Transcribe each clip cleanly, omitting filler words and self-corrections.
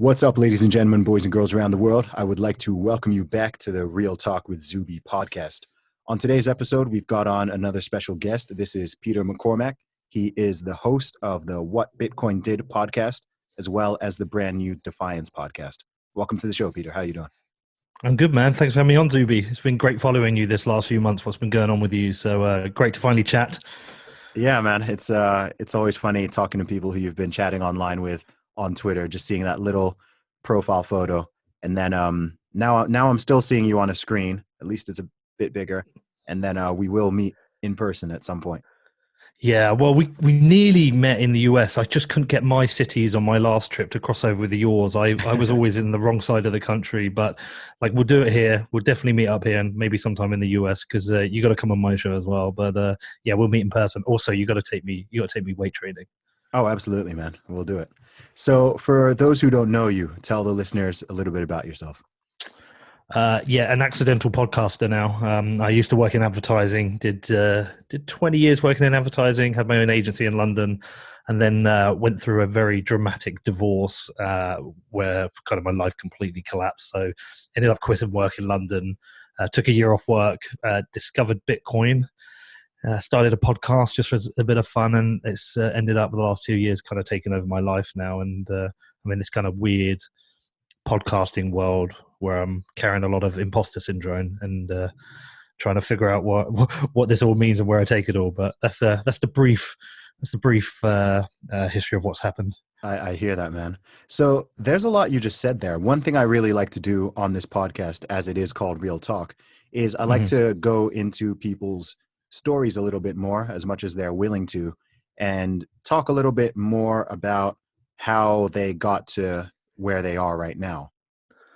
What's up, ladies and gentlemen, boys and girls around the world? I would like to welcome you back to the Real Talk with Zuby podcast. On today's episode, we've got on another special guest. This is Peter McCormack. He is the host of the What Bitcoin Did podcast, as well as the brand new Defiance podcast. Welcome to the show, Peter. How are you doing? I'm good, man. Thanks for having me on, Zuby. It's been great following you this last few months, what's been going on with you. So great to finally chat. Yeah, man. It's always funny talking to people who you've been chatting online with on Twitter, just seeing that little profile photo. And then now I'm still seeing you on a screen. At least it's a bit bigger. And then we will meet in person at some point. Yeah, well, we nearly met in the US. I just couldn't get my cities on my last trip to cross over with yours. I was always in the wrong side of the country, but like we'll do it here. We'll definitely meet up here and maybe sometime in the US because you got to come on my show as well. But yeah, we'll meet in person. Also, you got to take me weight training. Oh, absolutely, man. We'll do it. So for those who don't know you, tell the listeners a little bit about yourself. Yeah, an accidental podcaster now. I used to work in advertising, did 20 years working in advertising, had my own agency in London, and then went through a very dramatic divorce where kind of my life completely collapsed. So ended up quitting work in London, took a year off work, discovered Bitcoin, started a podcast just for a bit of fun, and it's ended up the last 2 years kind of taking over my life now. And I'm in this kind of weird podcasting world where I'm carrying a lot of imposter syndrome and trying to figure out what this all means and where I take it all. But that's the brief history of what's happened. I hear that, man. So there's a lot you just said there. One thing I really like to do on this podcast, as it is called Real Talk, is I like to go into people's stories a little bit more, as much as they're willing to, and talk a little bit more about how they got to where they are right now.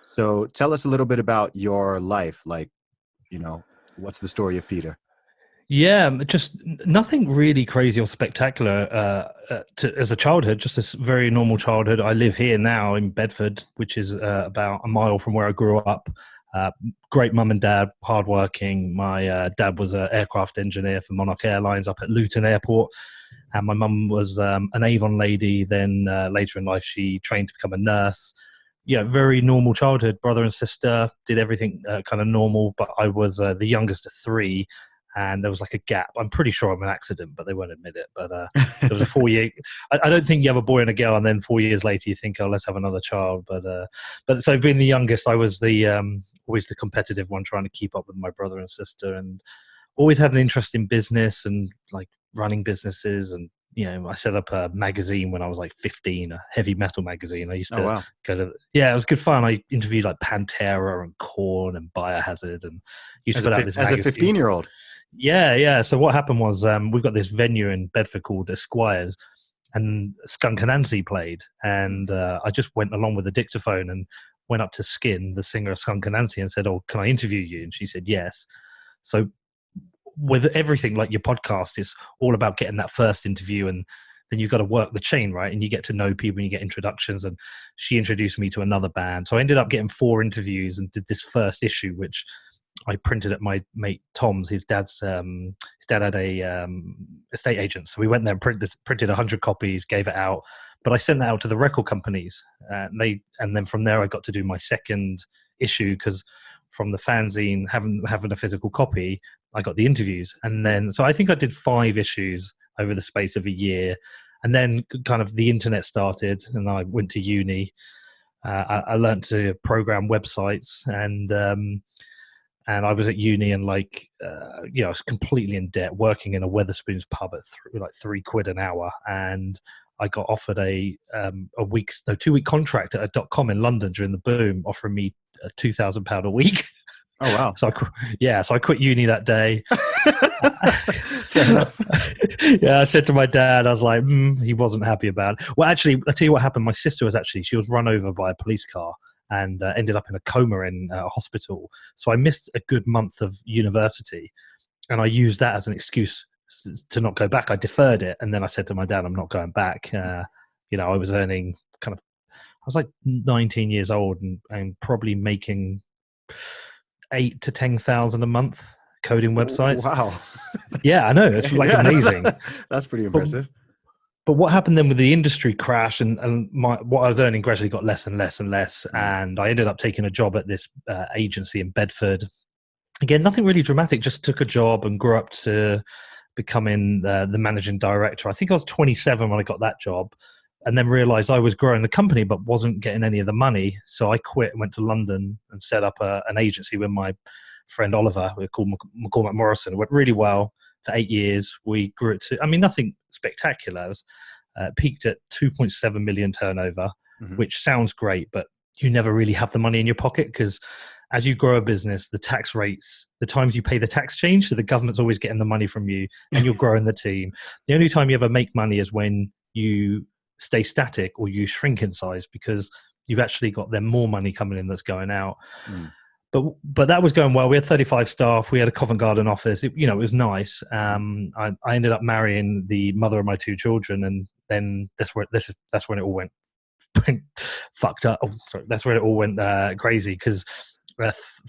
So tell us a little bit about your life. Like, what's the story of Peter? Yeah, just nothing really crazy or spectacular as a childhood, just a very normal childhood. I live here now in Bedford, which is about a mile from where I grew up. Great mum and dad, hardworking. My dad was an aircraft engineer for Monarch Airlines up at Luton Airport. And my mum was an Avon lady. Then later in life, she trained to become a nurse. Yeah, very normal childhood. Brother and sister, did everything kind of normal. But I was the youngest of three, and there was like a gap. I'm pretty sure I'm an accident, but they won't admit it. But there was a 4 year. I don't think you have a boy and a girl, and then 4 years later you think, oh, let's have another child. But so being the youngest, I was the always the competitive one, trying to keep up with my brother and sister, and always had an interest in business and like running businesses. And I set up a magazine when I was like 15, a heavy metal magazine. I used to go to, it was good fun. I interviewed like Pantera and Korn and Biohazard, and used to put out this magazine. As a 15-year-old. Yeah. So what happened was we've got this venue in Bedford called Esquires, and Skunk Anansie played, and I just went along with the dictaphone and went up to Skin, the singer of Skunk Anansie, and said, "Oh, can I interview you?" And she said yes. So with everything, like your podcast is all about getting that first interview, and then you've got to work the chain, right? And you get to know people and you get introductions, and she introduced me to another band. So I ended up getting 4 interviews and did this first issue, which I printed at my mate Tom's. His dad had a estate agent. So we went there and printed 100 copies, gave it out. But I sent that out to the record companies, and then from there I got to do my second issue, because from the fanzine having a physical copy, I got the interviews. And then, so I think I did 5 issues over the space of a year. And then kind of the internet started, and I went to uni. I learned to program websites, and I was at uni, and I was completely in debt, working in a Wetherspoons pub at £3 an hour. And I got offered a 2-week contract at a .com in London during the boom, offering me £2,000 a week. Oh wow! So I quit uni that day. Fair enough. Yeah, I said to my dad, I was like, he wasn't happy about it. Well, actually, I'll tell you what happened. My sister she was run over by a police car and ended up in a coma in a hospital. So I missed a good month of university, and I used that as an excuse to not go back. I deferred it, and then I said to my dad, I'm not going back. I was earning I was like 19 years old and probably making 8,000 to 10,000 a month coding websites. Wow. Yeah, I know. It's amazing. That's pretty impressive. but what happened then with the industry crash, and what I was earning gradually got less and less and less, Mm. and I ended up taking a job at this agency in Bedford. Again, nothing really dramatic, just took a job and grew up to becoming the managing director. I think I was 27 when I got that job, and then realized I was growing the company but wasn't getting any of the money. So I quit and went to London and set up an agency with my friend Oliver. We're called McCormack Morrison. It went really well for 8 years. We grew it to, I mean, nothing spectacular. It was, peaked at 2.7 million turnover, Hmm. which sounds great, but you never really have the money in your pocket because as you grow a business, the tax rates, the times you pay the tax change, so the government's always getting the money from you and you're growing the team. The only time you ever make money is when you stay static or you shrink in size because you've actually got then more money coming in that's going out. Mm. But that was going well. We had 35 staff. We had a Covent Garden office. It was nice. I ended up marrying the mother of my two children, and then that's when it all went fucked up. Oh, sorry, that's when it all went crazy because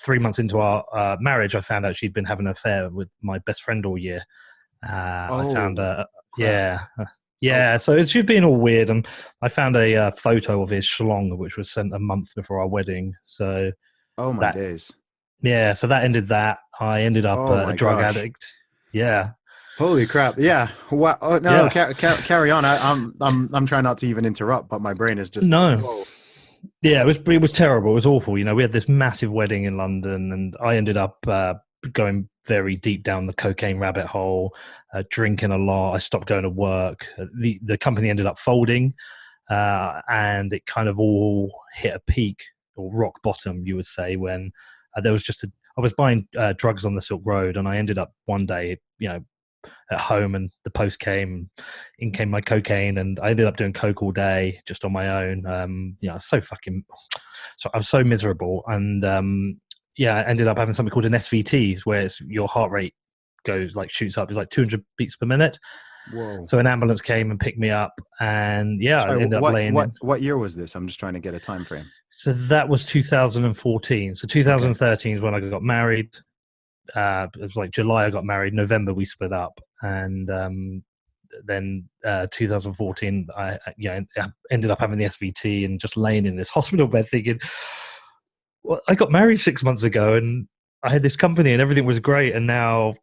3 months into our marriage, I found out she'd been having an affair with my best friend all year. I found Oh, crap. yeah, Oh, yeah. So she'd been all weird, and I found a photo of his schlong, which was sent a month before our wedding. So oh my that, days. yeah, so that ended that. I ended up Oh a my drug gosh. addict. Yeah, Holy crap. Yeah. Wow. Oh, no, yeah. carry on. I'm trying not to even interrupt, but my brain is just like, No, whoa. yeah, it was terrible. It was awful. We had this massive wedding in London, and I ended up going very deep down the cocaine rabbit hole, drinking a lot. I stopped going to work. The company ended up folding, and it kind of all hit a peak or rock bottom, you would say, when there was just I was buying drugs on the Silk Road, and I ended up one day, at home, and the post came, in came my cocaine, and I ended up doing coke all day just on my own. So I was so miserable, and I ended up having something called an SVT, where it's your heart rate goes like shoots up. It's like 200 beats per minute. Whoa. So an ambulance came and picked me up, and I Sorry, ended up laying in. what year was this? I'm just trying to get a time frame. So that was 2014. So Okay. 2013 is when I got married. It was like July I got married. November we split up, and then 2014 I ended up having the SVT and just laying in this hospital bed thinking, well, I got married 6 months ago and I had this company and everything was great, and now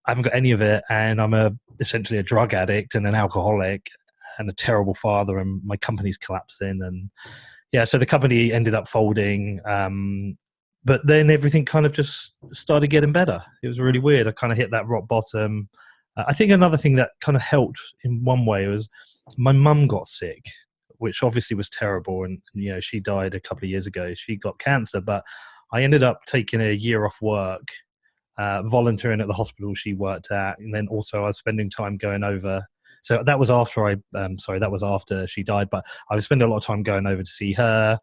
I haven't got any of it, and I'm essentially a drug addict and an alcoholic and a terrible father, and my company's collapsing. And so the company ended up folding. But then everything kind of just started getting better. It was really weird. I kind of hit that rock bottom. I think another thing that kind of helped in one way was my mum got sick, which obviously was terrible. And, she died a couple of years ago. She got cancer, but I ended up taking a year off work, volunteering at the hospital she worked at. And then also I was spending time going over. So that was after that was after she died, but I was spending a lot of time going over to see her.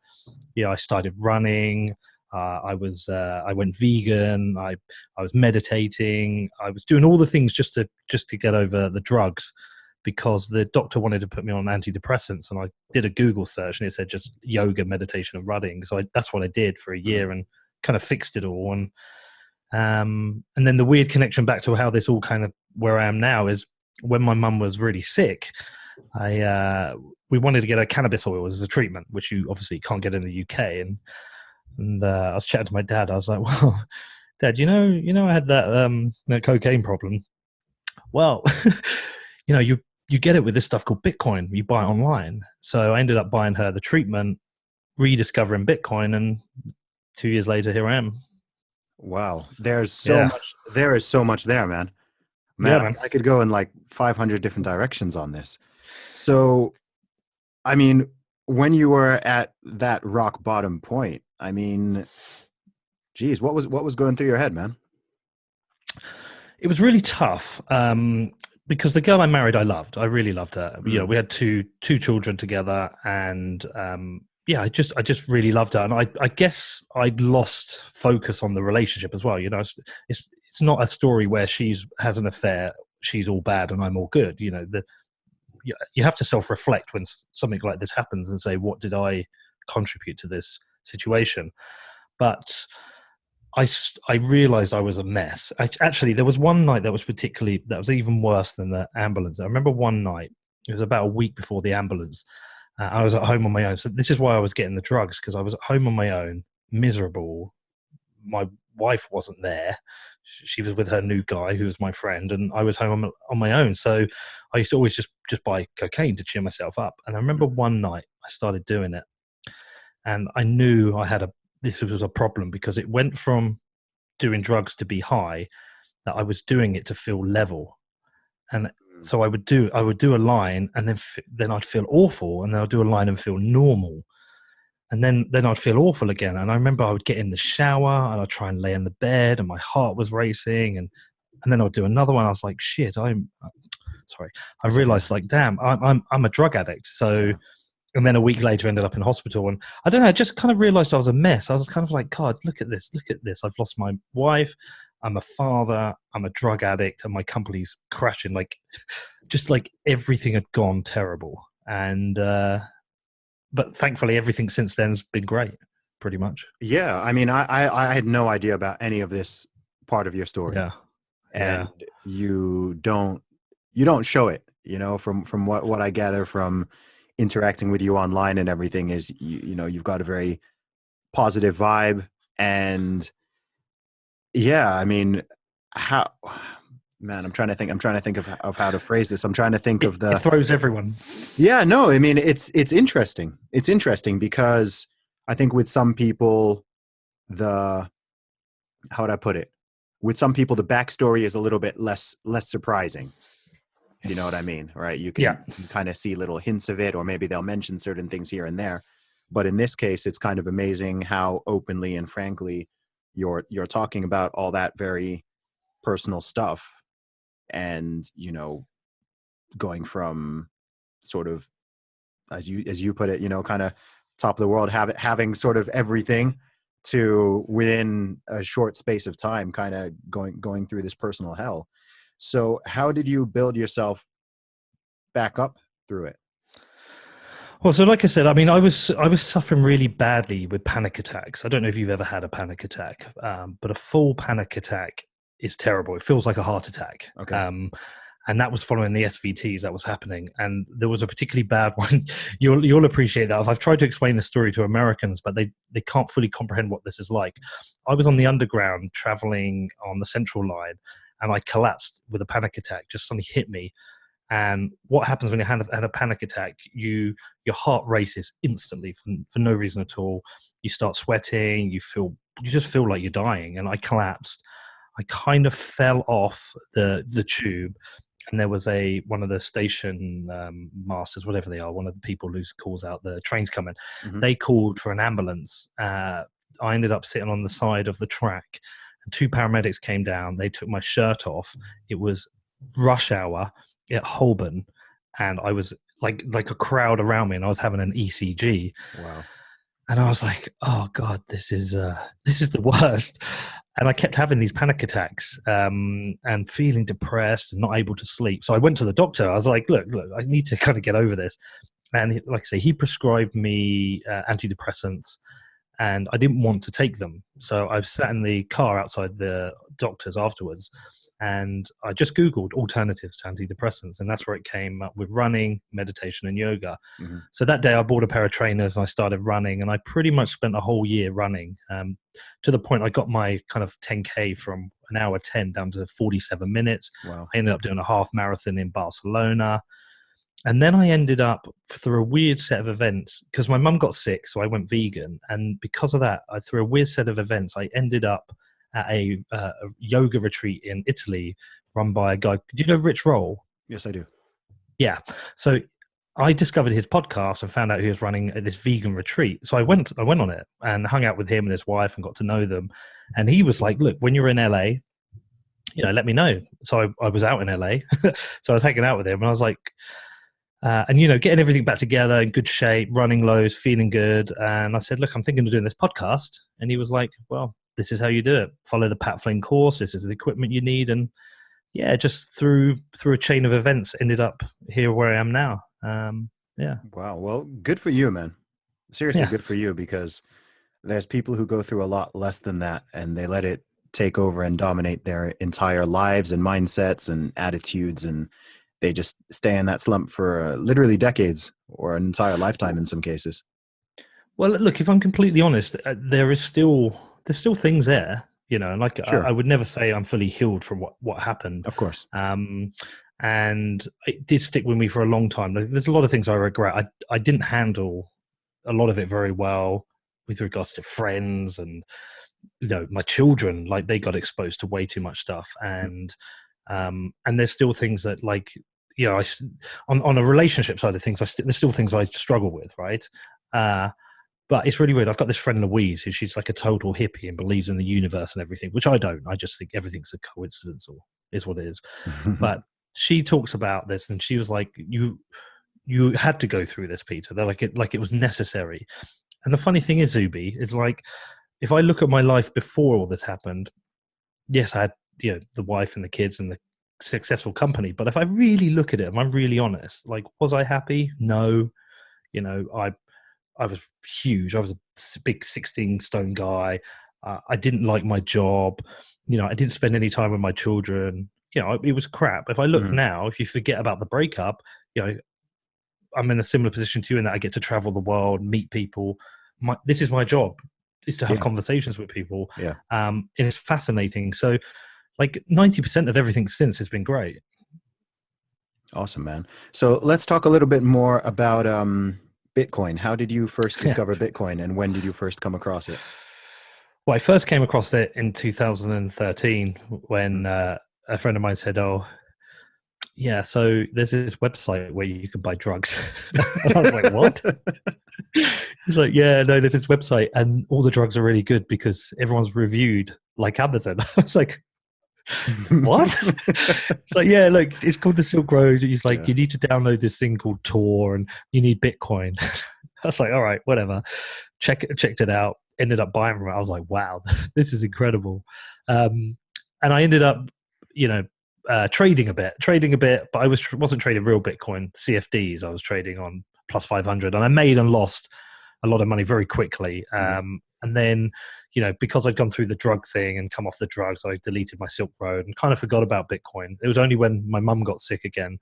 I started running. I went vegan. I was meditating. I was doing all the things just to get over the drugs, because the doctor wanted to put me on antidepressants, and I did a Google search and it said just yoga, meditation, and running. So that's what I did for a Mm. year and kind of fixed it all. And then the weird connection back to how this all kind of where I am now is when my mum was really sick. We wanted to get her cannabis oil as a treatment, which you obviously can't get in the UK. And I was chatting to my dad. I was like, "Well, Dad, I had that cocaine problem. Well, you get it with this stuff called Bitcoin. You buy it online." So I ended up buying her the treatment, rediscovering Bitcoin, and 2 years later, here I am. Wow. There's so Yeah, much. There is so much there, man. yeah, Man, man. I could go in like 500 different directions on this. So, I mean, when you were at that rock bottom point, I mean, geez, what was going through your head, man? It was really tough, because the girl I married, I loved. I really loved her. Mm. We had two children together, and I just really loved her. And I guess I'd lost focus on the relationship as well. It's not a story where she's has an affair, she's all bad, and I'm all good. You have to self reflect when something like this happens and say, what did I contribute to this situation? But I realized I was a mess. Actually, there was one night that was even worse than the ambulance. I remember one night It was about a week before the ambulance. I was at home on my own. So this is why I was getting the drugs, because I was at home on my own, miserable. My wife wasn't there. She was with her new guy, who was my friend, and I was home on my own. So I used to always just buy cocaine to cheer myself up. And I remember one night I started doing it, and I knew this was a problem, because it went from doing drugs to be high, that I was doing it to feel level. And so I would do a line, and then I'd feel awful, and then I'd do a line and feel normal, and then I'd feel awful again. And I remember I would get in the shower and I'd try and lay in the bed, and my heart was racing, and then I'd do another one. I was like, shit, I'm sorry. I realized, like, damn, I'm a drug addict. So, and then a week later ended up in hospital, and I don't know, I just kind of realized I was a mess. I was kind of like, God, look at this. I've lost my wife. I'm a father. I'm a drug addict, and my company's crashing. Like, just like everything had gone terrible. And, but thankfully everything since then's been great, pretty much. Yeah, I mean, I had no idea about any of this part of your story, Yeah. and Yeah. you don't show it. You know, from what I gather from interacting with you online and everything, is you know, you've got a very positive vibe, and yeah, I mean, how, man, I'm trying to think of how to phrase this. I'm trying to think of It the, throws everyone. yeah, no, I mean, it's interesting. It's interesting because I think with some people, the, how would I put it? With some people, the backstory is a little bit less surprising. If you know what I mean, right? You Yeah. can kind of see little hints of it, or maybe they'll mention certain things here and there. But in this case, it's kind of amazing how openly and frankly you're talking about all that very personal stuff, and you know, going from sort of, as you put it, you know, kind of top of the world, having sort of everything, to within a short space of time kind of going through this personal hell. So how did you build yourself back up through it? Well, so like I said, I mean, I was suffering really badly with panic attacks. I don't know if you've ever had a panic attack, but a full panic attack is terrible. It feels like a heart attack. Okay. And that was following the SVTs that was happening. And there was a particularly bad one. You'll appreciate that. I've tried to explain the story to Americans, but they can't fully comprehend what this is like. I was on the underground traveling on the Central Line, and I collapsed with a panic attack. Just suddenly hit me. And what happens when you have a panic attack? Your heart races instantly for no reason at all. You start sweating. You just feel like you're dying. And I collapsed. I kind of fell off the tube, and there was one of the station masters, whatever they are, one of the people who calls out the trains coming. Mm-hmm. They called for an ambulance. I ended up sitting on the side of the track, and two paramedics came down. They took my shirt off. It was rush hour at Holborn, and I was like a crowd around me, and I was having an ECG. Wow. And I was like, oh God, this is the worst. And I kept having these panic attacks, and feeling depressed and not able to sleep. So I went to the doctor. I was like, look, I need to kind of get over this. And like I say, he prescribed me antidepressants, and I didn't want to take them. So I sat in the car outside the doctor's afterwards, and I just Googled alternatives to antidepressants, and that's where it came up with running, meditation, and yoga. Mm-hmm. So that day I bought a pair of trainers and I started running, and I pretty much spent a whole year running, to the point I got my kind of 10K from an hour 10 down to 47 minutes. Wow. I ended up doing a half marathon in Barcelona. And then I ended up, through a weird set of events, because my mum got sick, so I went vegan. And because of that, through a weird set of events, I ended up at a yoga retreat in Italy run by a guy. Do you know Rich Roll? Yes, I do. Yeah. So I discovered his podcast and found out he was running this vegan retreat. So I went on it and hung out with him and his wife and got to know them. And he was like, look, when you're in LA, let me know. So I was out in LA. So I was hanging out with him, and I was like, and getting everything back together in good shape, running lows, feeling good. And I said, look, I'm thinking of doing this podcast. And he was like, well, this is how you do it. Follow the Pat Flynn course. This is the equipment you need. And yeah, just through a chain of events, ended up here where I am now. Yeah. Wow. Well, good for you, man. Seriously, Yeah. good for you, because there's people who go through a lot less than that, and they let it take over and dominate their entire lives and mindsets and attitudes, and they just stay in that slump for literally decades or an entire lifetime in some cases. Well, look, if I'm completely honest, there's still things there, you know. Like I Sure, would never say I'm fully healed from what happened, of course. um, and it did stick with me for a long time. There's a lot of things I regret. I didn't handle a lot of it very well with regards to friends and my children. Like they got exposed to way too much stuff, Mm, and there's still things that on a relationship side of things, there's still things I struggle with, right? Uh, but it's really weird. I've got this friend Louise who she's like a total hippie and believes in the universe and everything, which I don't. I just think everything's a coincidence or is what it is. But she talks about this and she was like, you had to go through this, Peter. They're like it was necessary. And the funny thing is, Zuby, is like if I look at my life before all this happened, yes, I had the wife and the kids and the successful company. But if I really look at it, and I'm really honest, like was I happy? No. You know, I was huge. I was a big 16 stone guy. I didn't like my job. I didn't spend any time with my children. It was crap. If I look mhm. now, if you forget about the breakup, I'm in a similar position to you in that I get to travel the world, meet people. This is my job, is to have Yeah, conversations with people. yeah. And it's fascinating. So, like 90% of everything since has been great. Awesome, man. So let's talk a little bit more about Bitcoin. How did you first Yeah. discover Bitcoin, and when did you first come across it? Well, I first came across it in 2013 when Mm. a friend of mine said, "Oh, yeah, so there's this website where you can buy drugs." And I was like, "What?" He's like, "Yeah, no, there's this website, and all the drugs are really good because everyone's reviewed like Amazon." I was like, "What?" It's like, "Yeah, look, it's called the Silk Road." He's like, Yeah. "You need to download this thing called Tor, and you need Bitcoin." I was like, "All right, whatever." Checked it out. Ended up buying from it. I was like, "Wow, this is incredible." And I ended up, you know, trading a bit, but I wasn't trading real Bitcoin CFDs. I was trading on plus 500, and I made and lost a lot of money very quickly. Mhm. And then, because I'd gone through the drug thing and come off the drugs, I deleted my Silk Road and kind of forgot about Bitcoin. It was only when my mum got sick again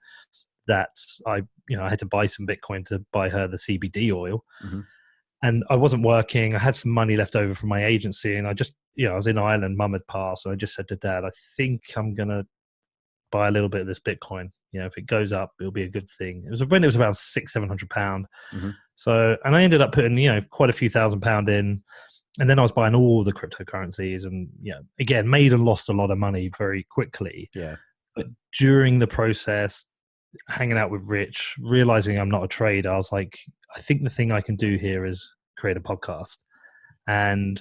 that I had to buy some Bitcoin to buy her the CBD oil. Mhm. And I wasn't working. I had some money left over from my agency, and I just, I was in Ireland. Mum had passed, so I just said to Dad, "I think I'm gonna buy a little bit of this Bitcoin. If it goes up, it'll be a good thing." It was when it was about £600-700. Mhm. So, and I ended up putting, quite a few £1,000 in, and then I was buying all the cryptocurrencies, and again, made and lost a lot of money very quickly. Yeah. But during the process, hanging out with Rich, realizing I'm not a trader, I was like, I think the thing I can do here is create a podcast. And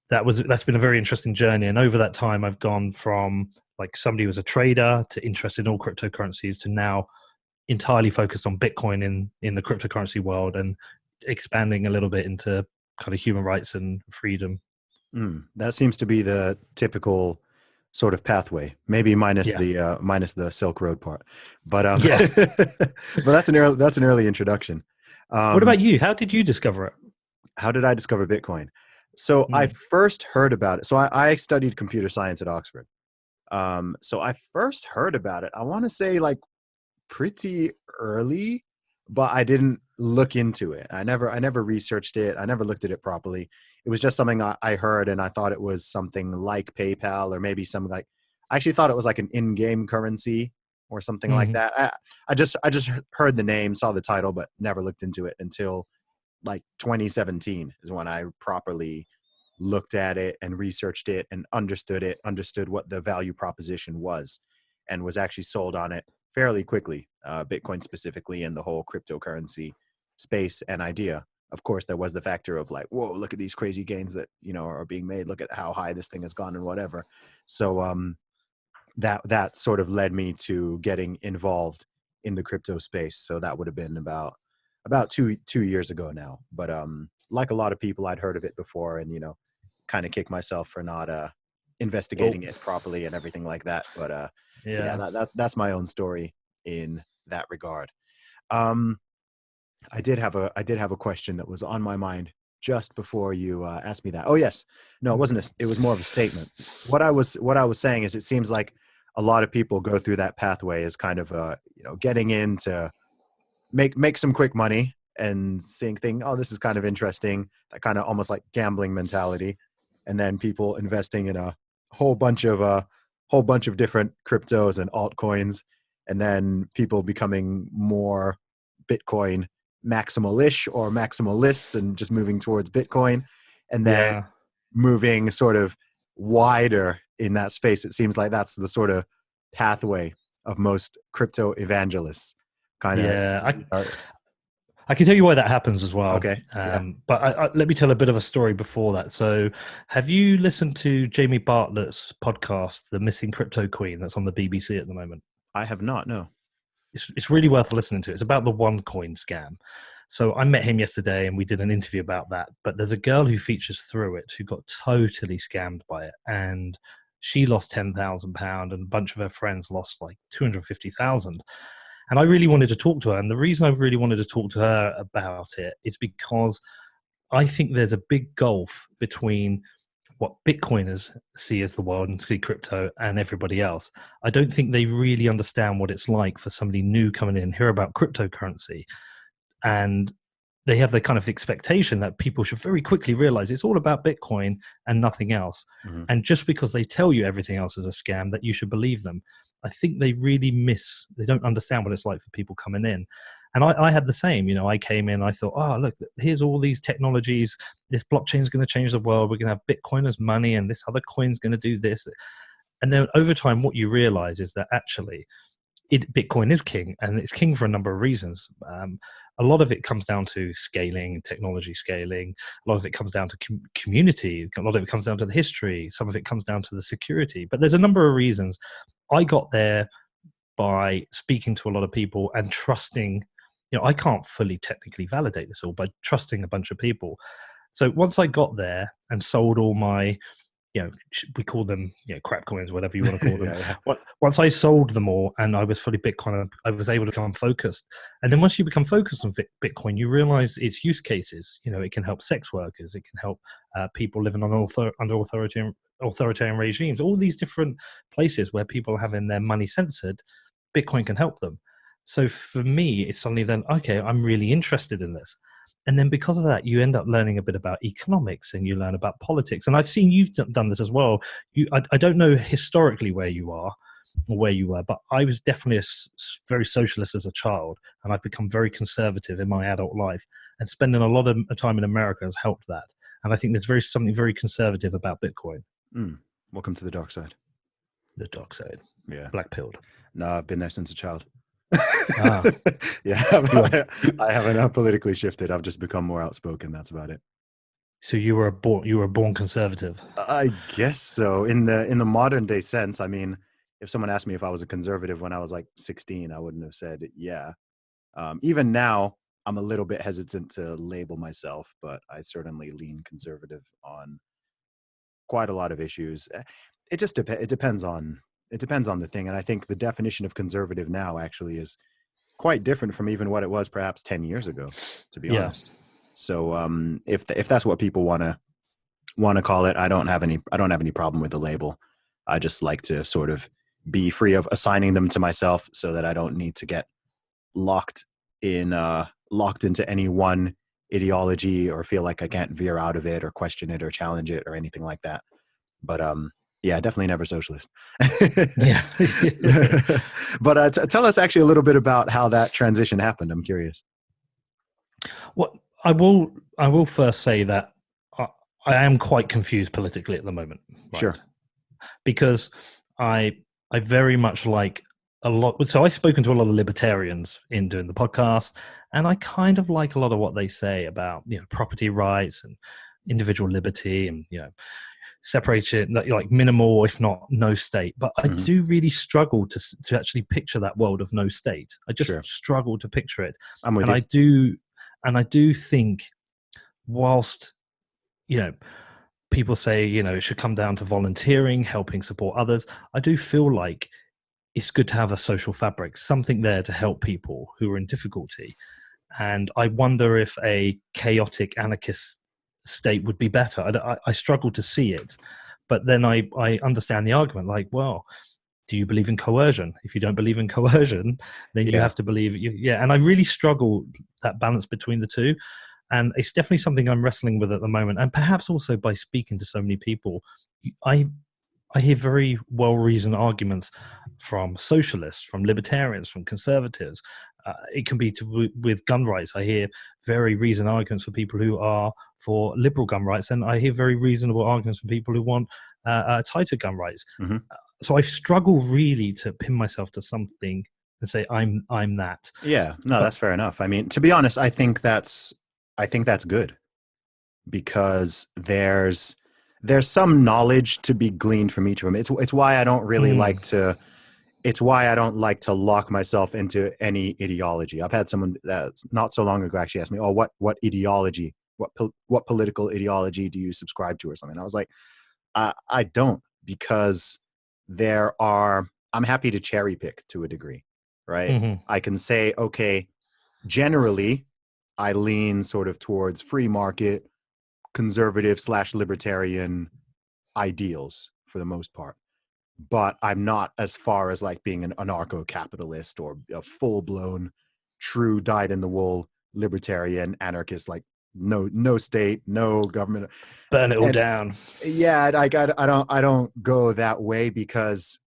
that's been a very interesting journey. And over that time, I've gone from like somebody who was a trader to interested in all cryptocurrencies to now entirely focused on Bitcoin in the cryptocurrency world and expanding a little bit into kind of human rights and freedom. That seems to be the typical sort of pathway, maybe Yeah. minus the Silk Road part, but Yeah. but that's an early introduction. What Um, about you? How did you discover it? how did I discover Bitcoin? So I Mm. first heard about it. So I studied computer science at Oxford. So I first heard about it, I want to say like pretty early, but I didn't look into it. I never researched it. I never looked at it properly. It was just something I heard, and I thought it was something like PayPal, or maybe something like, I actually thought it was like an in-game currency or something like Mm-hmm. that. I just heard the name, saw the title, but never looked into it until like 2017 is when I properly looked at it and researched it, understood what the value proposition was, and was actually sold on it fairly quickly. Bitcoin specifically, and the whole cryptocurrency space and idea. Of course, there was the factor of like, whoa, look at these crazy gains that are being made. Look at how high this thing has gone and whatever. So that sort of led me to getting involved in the crypto space. So that would have been about 2 years ago now. But like a lot of people, I'd heard of it before, and kind of kick myself for not Oh, investigating it properly and everything like that. But yeah, yeah. that's my own story in that regard. Um, I did have a question that was on my mind just before you asked me that. Oh yes, no, it wasn't. It was more of a statement. What I was saying is, it seems like a lot of people go through that pathway as kind of getting in to make some quick money and thinking, oh, this is kind of interesting. That kind of almost like gambling mentality, and then people investing in a whole bunch of different cryptos and altcoins, and then people becoming more Bitcoin maximalish or maximalists and just moving towards Bitcoin, and then Yeah. moving sort of wider in that space. It seems like that's the sort of pathway of most crypto evangelists. Kind of. Yeah. I can tell you why that happens as well. Okay. Yeah. But let me tell a bit of a story before that. So, have you listened to Jamie Bartlett's podcast, The Missing Crypto Queen, that's on the BBC at the moment? I have not. No. It's really worth listening to. It's about the OneCoin scam. So I met him yesterday and we did an interview about that. But there's a girl who features through it who got totally scammed by it. And she lost £10,000 and a bunch of her friends lost like 250,000. And I really wanted to talk to her. And the reason I really wanted to talk to her about it is because I think there's a big gulf between what Bitcoiners see as the world and see crypto and everybody else. I don't think they really understand what it's like for somebody new coming in, hear about cryptocurrency, and they have the kind of expectation that people should very quickly realize it's all about Bitcoin and nothing else. Mm-hmm. And just because they tell you everything else is a scam, that you should believe them. I think they really they don't understand what it's like for people coming in. And I had the same, I came in, I thought, oh, look, here's all these technologies. This blockchain is going to change the world. We're going to have Bitcoin as money and this other coin is going to do this. And then over time, what you realize is that actually Bitcoin is king, and it's king for a number of reasons. A lot of it comes down to scaling, technology scaling. A lot of it comes down to community. A lot of it comes down to the history. Some of it comes down to the security. But there's a number of reasons. I got there by speaking to a lot of people and trusting. I can't fully technically validate this all, by trusting a bunch of people. So once I got there and sold all my, we call them crap coins, whatever you want to call them. Yeah. Once I sold them all and I was fully Bitcoin, I was able to become focused. And then once you become focused on Bitcoin, you realize its use cases. It can help sex workers. It can help people living on under authoritarian regimes. All these different places where people are having their money censored, Bitcoin can help them. So for me, it's suddenly then, okay, I'm really interested in this. And then because of that, you end up learning a bit about economics and you learn about politics. And I've seen you've done this as well. I don't know historically where you are or where you were, but I was definitely very socialist as a child. And I've become very conservative in my adult life. And spending a lot of time in America has helped that. And I think there's something very conservative about Bitcoin. Welcome to the dark side. The dark side. Yeah. Black-pilled. No, I've been there since a child. Ah. Yeah, I haven't politically shifted. I've just become more outspoken. That's about it. So you were born conservative. I guess so. In the modern day sense, I mean, if someone asked me if I was a conservative when I was like 16, I wouldn't have said yeah. Even now, I'm a little bit hesitant to label myself, but I certainly lean conservative on quite a lot of issues. It just depends on the thing, and I think the definition of conservative now actually is quite different from even what it was perhaps 10 years ago, to be honest. So if that's what people want to call it, I don't have any problem with the label. I just like to sort of be free of assigning them to myself so that I don't need to get locked into any one ideology or feel like I can't veer out of it or question it or challenge it or anything like that. But yeah, definitely never socialist. Yeah. But tell us actually a little bit about how that transition happened. I'm curious. Well, I will first say that I am quite confused politically at the moment. Right? Sure. Because I very much like a lot. So I've spoken to a lot of libertarians in doing the podcast, and I kind of like a lot of what they say about property rights and individual liberty and separate it like minimal, if not no state. But I do really struggle to actually picture that world of no state. I just struggle to picture it. I'm with you. I do think whilst, people say, it should come down to volunteering, helping support others. I do feel like it's good to have a social fabric, something there to help people who are in difficulty. And I wonder if a chaotic anarchist state would be better. I struggle to see it, but then I understand the argument. Like, well, do you believe in coercion? If you don't believe in coercion, then you Yeah. have to believe. Yeah, and I really struggle that balance between the two, and it's definitely something I'm wrestling with at the moment. And perhaps also by speaking to so many people, I I hear very well reasoned arguments from socialists, from libertarians, from conservatives. It can be with gun rights. I hear very reasoned arguments for people who are for liberal gun rights, and I hear very reasonable arguments from people who want tighter gun rights. Hmm. So I struggle really to pin myself to something and say I'm that. Yeah. No, But that's fair enough. I mean, to be honest, I think that's good, because there's some knowledge to be gleaned from each of them. It's why I don't really mm, like to it's why I don't like to lock myself into any ideology. I've had someone that not so long ago actually asked me, "Oh, what ideology, what political ideology do you subscribe to, or something?" I was like, I don't, because I'm happy to cherry pick to a degree, right? mhm, I can say, okay, generally, I lean sort of towards free market, conservative slash libertarian ideals for the most part, but I'm not as far as like being an anarcho-capitalist or a full-blown true dyed-in-the-wool libertarian anarchist, like no state, no government. burn it all And down. yeah, I don't go that way, because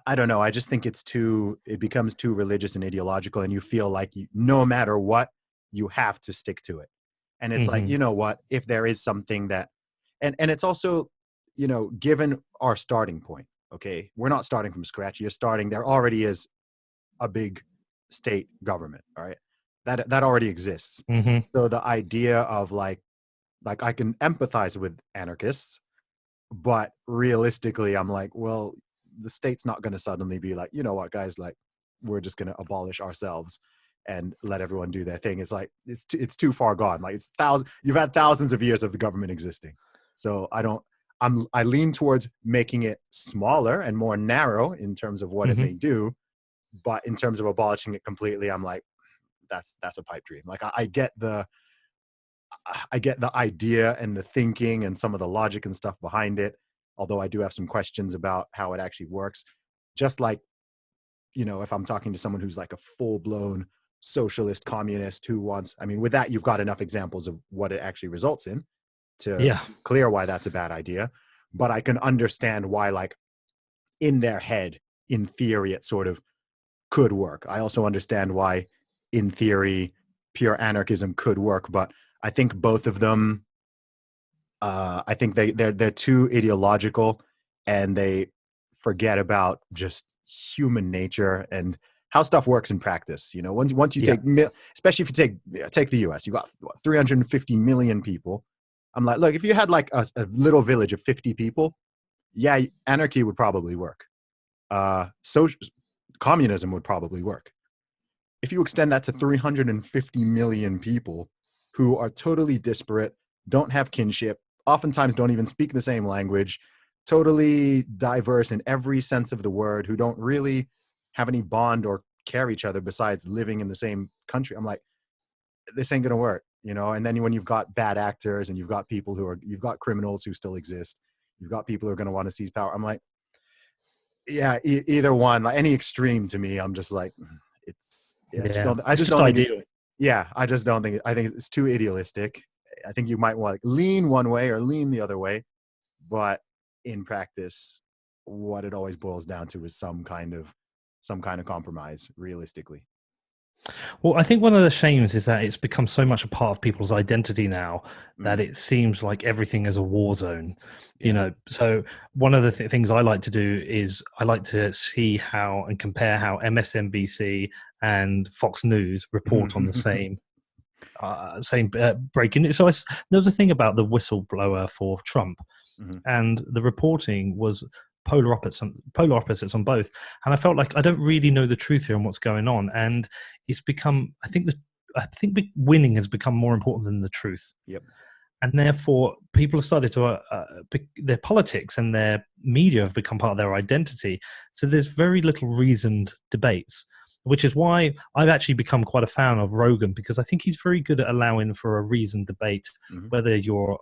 I don't know, I just think it becomes too religious and ideological, and you feel like no matter what, you have to stick to it. And it's like, Hmm. you know what, if there is something that, and it's also, given our starting point, okay, we're not starting from scratch. There already is a big state government, all right, that already exists. Hmm. So the idea of like I can empathize with anarchists, but realistically, I'm like, well, the state's not going to suddenly be like, you know what, guys, like, we're just going to abolish ourselves and let everyone do their thing. It's like it's too far gone. Like you've had thousands of years of the government existing. So I lean towards making it smaller and more narrow in terms of what it Hmm. may do, but in terms of abolishing it completely, I'm like, that's a pipe dream. Like I get the idea and the thinking and some of the logic and stuff behind it, although I do have some questions about how it actually works. Just like, if I'm talking to someone who's like a full blown socialist communist who wants, I mean, with that, you've got enough examples of what it actually results in to Yeah. clear why that's a bad idea. But I can understand why, like, in their head, in theory, it sort of could work. I also understand why, in theory, pure anarchism could work, but I think both of them, I think they're too ideological, and they forget about just human nature and how stuff works in practice. Once you Yeah. take, especially if you take the U.S., you got what, 350 million people. I'm like, look, if you had like a little village of 50 people, yeah, anarchy would probably work. So communism would probably work. If you extend that to 350 million people who are totally disparate, don't have kinship, oftentimes don't even speak the same language, totally diverse in every sense of the word, who don't really have any bond or care each other besides living in the same country. I'm like, this ain't gonna work. And then when you've got bad actors and you've got criminals who still exist, you've got people who are gonna want to seize power. I'm like, yeah, either one, like any extreme to me, I'm just like, it's yeah, Yeah. I It's just just don't think it's ideal. yeah, I just don't think I think it's too idealistic. I think you might want to lean one way or lean the other way, but in practice, what it always boils down to is some kind of compromise, realistically. Well, I think one of the shames is that it's become so much a part of people's identity now that Mm, it seems like everything is a war zone. yeah. So one of the things I like to do is I like to see how and compare how MSNBC and Fox News report on the same breaking news. So there was a thing about the whistleblower for Trump, Mhm. and the reporting was polar opposites on both. And I felt like I don't really know the truth here on what's going on, and it's become. I think winning has become more important than the truth, Yep. and therefore people have started to their politics and their media have become part of their identity. So there's very little reasoned debates, which is why I've actually become quite a fan of Rogan, because I think he's very good at allowing for a reasoned debate, Mhm. whether you're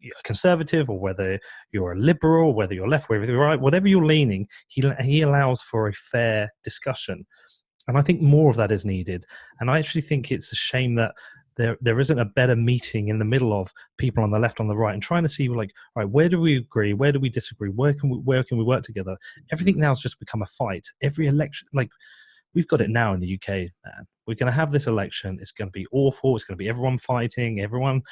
you're a conservative or whether you're a liberal, whether you're left, whether you're right, whatever you're leaning, he allows for a fair discussion. And I think more of that is needed. And I actually think it's a shame that there isn't a better meeting in the middle of people on the left, on the right, and trying to see like, all right, where do we agree? Where do we disagree? Where can we work together? Everything now has just become a fight. Every election, like we've got it now in the UK, man. We're going to have this election. It's going to be awful. It's going to be everyone fighting, everyone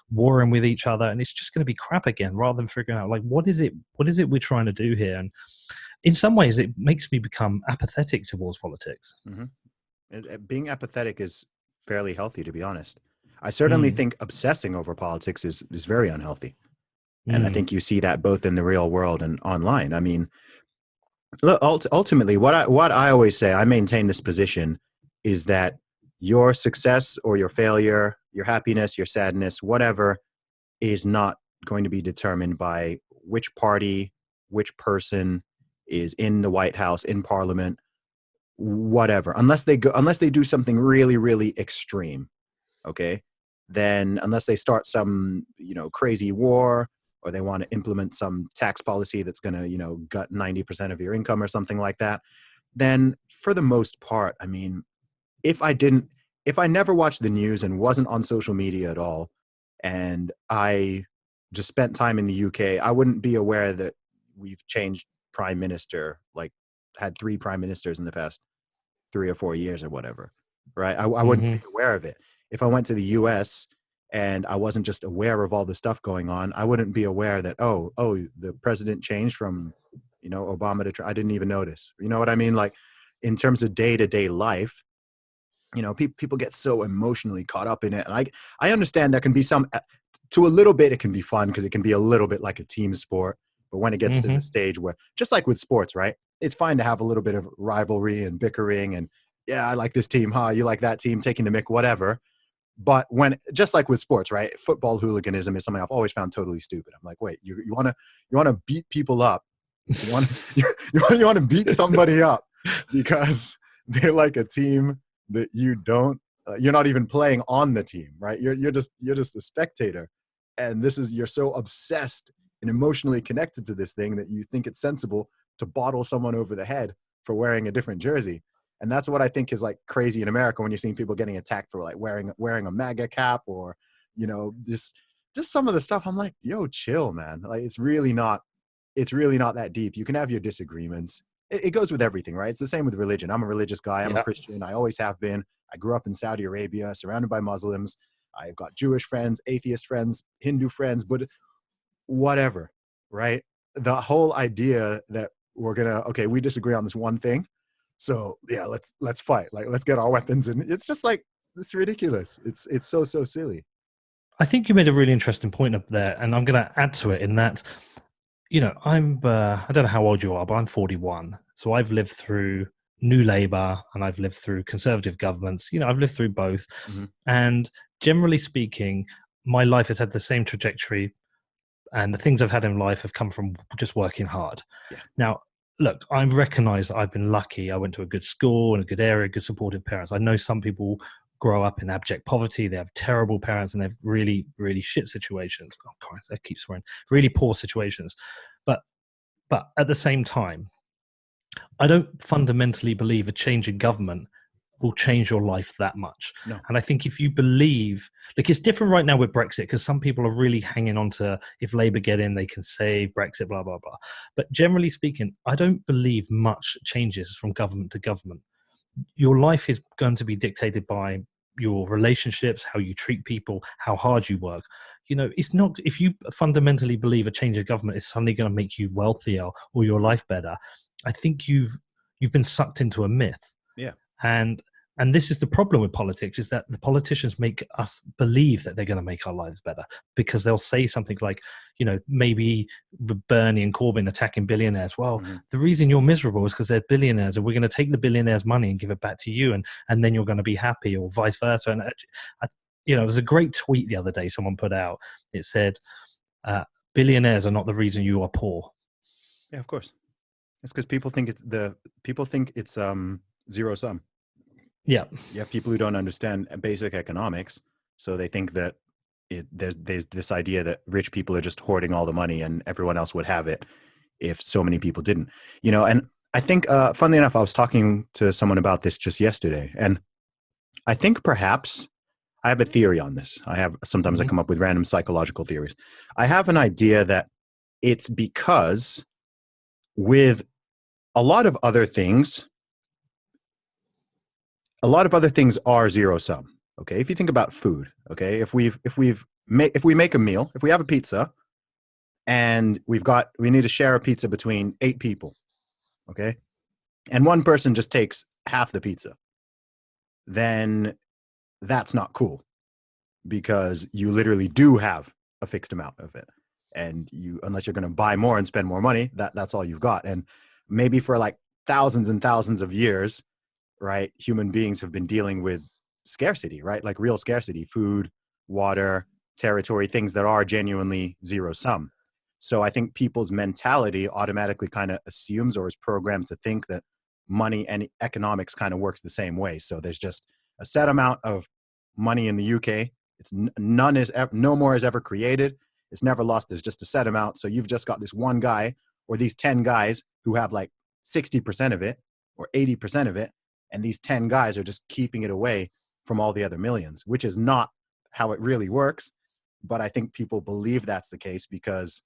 warring with each other, and it's just going to be crap again. Rather than figuring out like what is it we're trying to do here, and in some ways, it makes me become apathetic towards politics. Being apathetic is fairly healthy, to be honest. I certainly Mm, think obsessing over politics is very unhealthy. And I mm, think you see that both in the real world and online. I mean, look, ultimately, what I always say, I maintain this position, is that your success or your failure, your happiness, your sadness, whatever, is not going to be determined by which party, which person is in the White House, in Parliament, whatever. Unless they do something really, really extreme, okay? Then unless they start some, crazy war, or they want to implement some tax policy that's going to, gut 90% of your income or something like that, then for the most part, I mean, if I didn't, if I never watched the news and wasn't on social media at all, and I just spent time in the UK, I wouldn't be aware that we've changed prime minister, like had 3 prime ministers in the past 3 or 4 years or whatever, right? I wouldn't hmm be aware of it. If I went to the US and I wasn't just aware of all the stuff going on, I wouldn't be aware that, oh, the president changed from, Obama to Trump. I didn't even notice. You know what I mean? Like in terms of day-to-day life, people get so emotionally caught up in it. And I understand there can be some, to a little bit, it can be fun because it can be a little bit like a team sport. But when it gets to the hmm stage where, just like with sports, right? It's fine to have a little bit of rivalry and bickering and, yeah, I like this team, huh? You like that team, taking the mick, whatever. But when, just like with sports, right? Football hooliganism is something I've always found totally stupid. I'm like, wait, you want to beat people up? You want to you want to beat somebody up because they like a team that you don't? You're not even playing on the team, right? You're just a spectator, and you're so obsessed and emotionally connected to this thing that you think it's sensible to bottle someone over the head for wearing a different jersey. And that's what I think is like crazy in America when you're seeing people getting attacked for like wearing a MAGA cap, or just some of the stuff. I'm like, yo, chill, man. Like it's really not that deep. You can have your disagreements. It goes with everything, right? It's the same with religion. I'm a religious guy. I'm a Yeah. Christian. I always have been. I grew up in Saudi Arabia, surrounded by Muslims. I've got Jewish friends, atheist friends, Hindu friends, but whatever, right? The whole idea that okay, we disagree on this one thing, so yeah, let's fight. Like, let's get our weapons, and it's just like, it's ridiculous. It's so silly. I think you made a really interesting point up there, and I'm going to add to it in that, I don't know how old you are, but I'm 41. So I've lived through New Labour and I've lived through Conservative governments. I've lived through both. Mm-hmm. And generally speaking, my life has had the same trajectory, and the things I've had in life have come from just working hard. Yeah. Now, look, I recognise that I've been lucky. I went to a good school and a good area, good supportive parents. I know some people grow up in abject poverty. They have terrible parents and they have really, really shit situations. Oh, Christ, I keep swearing. Really poor situations. But at the same time, I don't fundamentally believe a change in government will change your life that much. No. And I think if you believe, like, it's different right now with Brexit because some people are really hanging on to, if Labour get in, they can save Brexit, blah, blah, blah. But generally speaking, I don't believe much changes from government to government. Your life is going to be dictated by your relationships, how you treat people, how hard you work. It's not, if you fundamentally believe a change of government is suddenly going to make you wealthier or your life better, I think you've been sucked into a myth. Yeah. And this is the problem with politics, is that the politicians make us believe that they're going to make our lives better because they'll say something like, maybe Bernie and Corbyn attacking billionaires. Well, Mm-hmm. the reason you're miserable is because they're billionaires, and we're going to take the billionaires' money and give it back to you, and then you're going to be happy, or vice versa. And there's a great tweet the other day someone put out. It said, billionaires are not the reason you are poor. Yeah, of course. It's because people think it's zero sum. Yeah. You have people who don't understand basic economics, so they think that there's this idea that rich people are just hoarding all the money and everyone else would have it if so many people didn't. And I think, funnily enough, I was talking to someone about this just yesterday, and I think perhaps I have a theory on this. Sometimes I Mhm. come up with random psychological theories. I have an idea that it's because with a lot of other things, are zero sum. Okay, if you think about food, okay, if we make a meal, if we have a pizza and we need to share a pizza between 8 people, okay, and one person just takes half the pizza, then that's not cool, because you literally do have a fixed amount of it, and unless you're going to buy more and spend more money, that's all you've got. And maybe for like thousands and thousands of years, right, human beings have been dealing with scarcity, right, like real scarcity: food, water, territory, things that are genuinely zero sum. So I think people's mentality automatically kind of assumes or is programmed to think that money and economics kind of works the same way. So there's just a set amount of money in the UK. It's no more is ever created. It's never lost. There's just a set amount. So you've just got this one guy or these 10 guys who have like 60% of it or 80% of it. And these 10 guys are just keeping it away from all the other millions, which is not how it really works. But I think people believe that's the case because,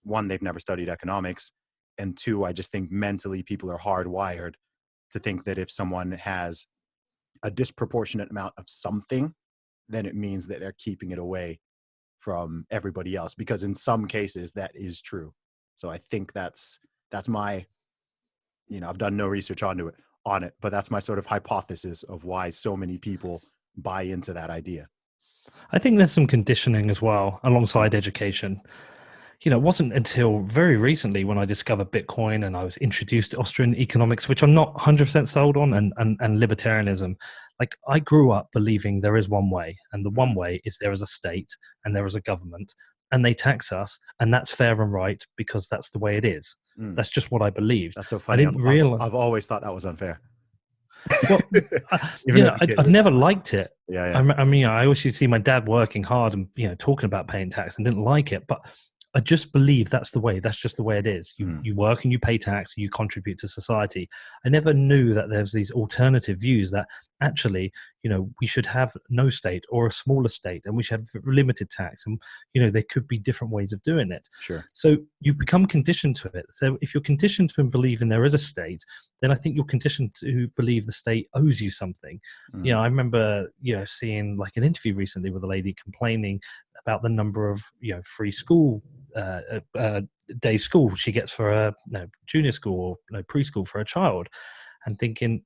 one, they've never studied economics. And two, I just think mentally people are hardwired to think that if someone has a disproportionate amount of something, then it means that they're keeping it away from everybody else, because in some cases that is true. So I think that's my, I've done no research on it, but that's my sort of hypothesis of why so many people buy into that idea. I think there's some conditioning as well alongside education. It wasn't until very recently when I discovered Bitcoin and I was introduced to Austrian economics, which I'm not 100% sold on, and libertarianism. Like, I grew up believing there is one way, and the one way is there is a state and there is a government, and they tax us, and that's fair and right because that's the way it is. Mm. That's just what I believed. That's so I funny. didn't realize. I've always thought that was unfair. Well, Even as a kid. I've never liked it. Yeah, yeah. I mean, I always see my dad working hard and talking about paying tax, and didn't like it, but I just believe that's the way. That's just the way it is. You work and you pay tax, you contribute to society. I never knew that there's these alternative views that actually, we should have no state or a smaller state, and we should have limited tax, and there could be different ways of doing it. Sure. So you become conditioned to it. So if you're conditioned to believe in there is a state, then I think you're conditioned to believe the state owes you something. I remember seeing like an interview recently with a lady complaining about the number of free school day school she gets for a junior school or preschool for a child, and thinking,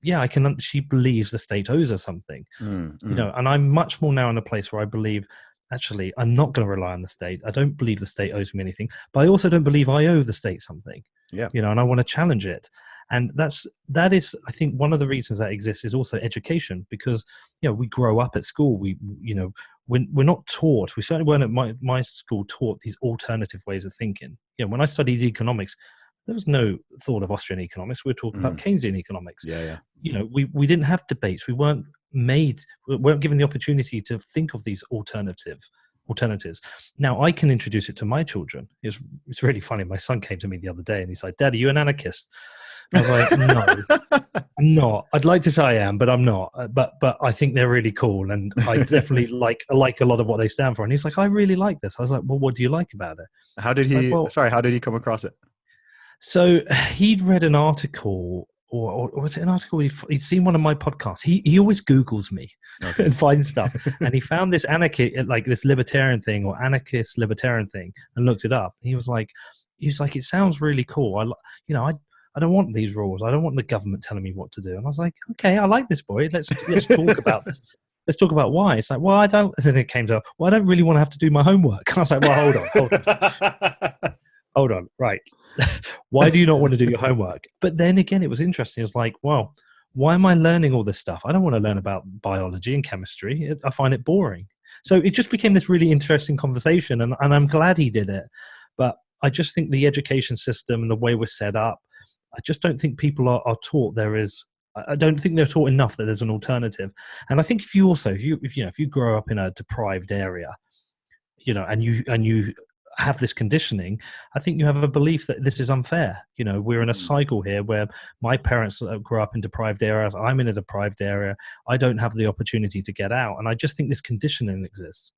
she believes the state owes her something. And I'm much more now in a place where I believe, actually, I'm not going to rely on the state. I don't believe the state owes me anything, but I also don't believe I owe the state something. Yeah. And I want to challenge it. And that is, I think, one of the reasons that exists is also education, because we grow up at school. We're not taught. We certainly weren't at my school taught these alternative ways of thinking. When I studied economics, there was no thought of Austrian economics. We were talking about Keynesian economics. Yeah. We didn't have debates. We weren't given the opportunity to think of these alternatives. Now I can introduce it to my children. It's really funny. My son came to me the other day and he's like, "Dad, are you an anarchist?" I was like, "No, I'm not. I'd like to say I am, but I'm not. But I think they're really cool, and I definitely like a lot of what they stand for." And he's like, "I really like this." I was like, "Well, what do you like about it?" How did he? Like, how did he come across it? So he'd read an article, or was it an article? He'd seen one of my podcasts. He always Googles me and finds stuff. And he found this this libertarian thing or anarchist libertarian thing, and looked it up. He was like, it sounds really cool. I don't want these rules. I don't want the government telling me what to do. And I was like, okay, I like this, boy. Let's talk about this. Let's talk about why. It's like, well, I don't. And then it came to, well, I don't really want to have to do my homework. And I was like, well, hold on. Right. Why do you not want to do your homework? But then again, it was interesting. It's like, well, why am I learning all this stuff? I don't want to learn about biology and chemistry. I find it boring. So it just became this really interesting conversation, and I'm glad he did it. But I just think the education system and the way we're set up, I just don't think people are taught there is. I don't think they're taught enough that there's an alternative. And I think if you grow up in a deprived area, and you have this conditioning, I think you have a belief that this is unfair. We're in a Mm. cycle here where my parents grew up in deprived areas. I'm in a deprived area. I don't have the opportunity to get out. And I just think this conditioning exists.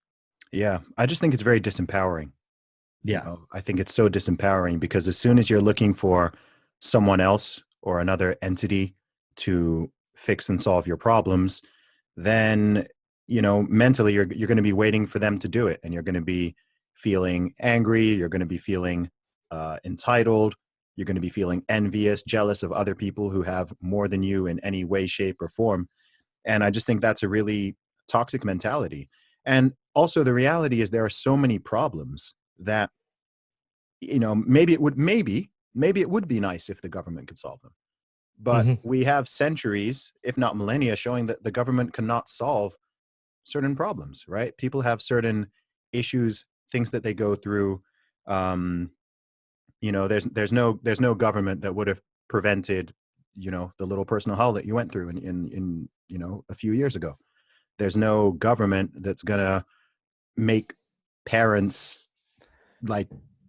Yeah, I just think it's very disempowering. Yeah. I think it's so disempowering because as soon as you're looking for someone else or another entity to fix and solve your problems, then mentally you're going to be waiting for them to do it, and you're going to be feeling angry. You're going to be feeling entitled. You're going to be feeling envious, jealous of other people who have more than you in any way, shape, or form. And I just think that's a really toxic mentality. And also, the reality is there are so many problems that maybe it would be nice if the government could solve them. But Hmm. we have centuries, if not millennia, showing that the government cannot solve certain problems, right? People have certain issues, things that they go through. Um, there's no government that would have prevented, the little personal hell that you went through in a few years ago. There's no government that's gonna make parents like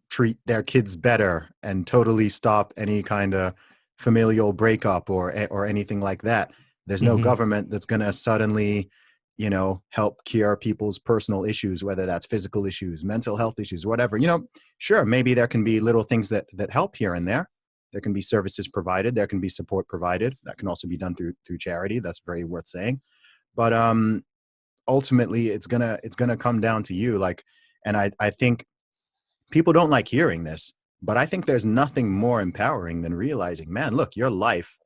treat their kids better and totally stop any kind of familial breakup or anything like that. There's no Hmm. government that's going to suddenly help cure people's personal issues, whether that's physical issues, mental health issues, whatever. Sure, maybe there can be little things that help here and there. There can be services provided, there can be support provided. That can also be done through charity. That's very worth saying. But ultimately it's gonna come down to you, like. And I think people don't like hearing this, but I think there's nothing more empowering than realizing, man, look, your life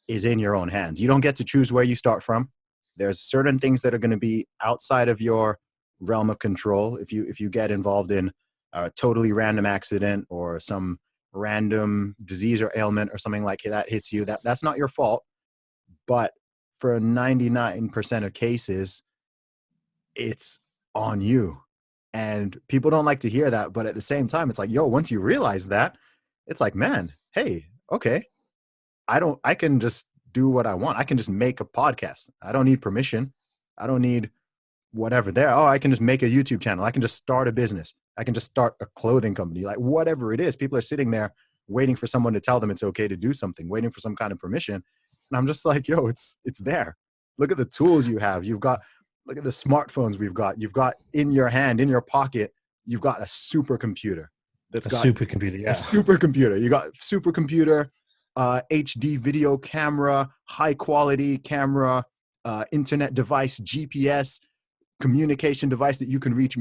is in your own hands. You don't get to choose where you start from. There's certain things that are going to be outside of your realm of control. If you get involved in a totally random accident or some random disease or ailment or something like that hits you, that's not your fault. But for 99% of cases, it's on you. And people don't like to hear that. But at the same time, it's like, yo, once you realize that, it's like, man, hey, okay, I can just do what I want. I can just make a podcast. I don't need permission. I don't need whatever there. Oh, I can just make a YouTube channel. I can just start a business. I can just start a clothing company, like whatever it is. People are sitting there waiting for someone to tell them it's okay to do something, waiting for some kind of permission. And I'm just like, yo, it's there. Look at the tools you have. Look at the smartphones we've got. You've got in your hand, in your pocket, you've got a supercomputer that's A got supercomputer, a yeah. supercomputer. You got supercomputer, HD video camera, high quality camera, internet device, GPS, communication device that you can reach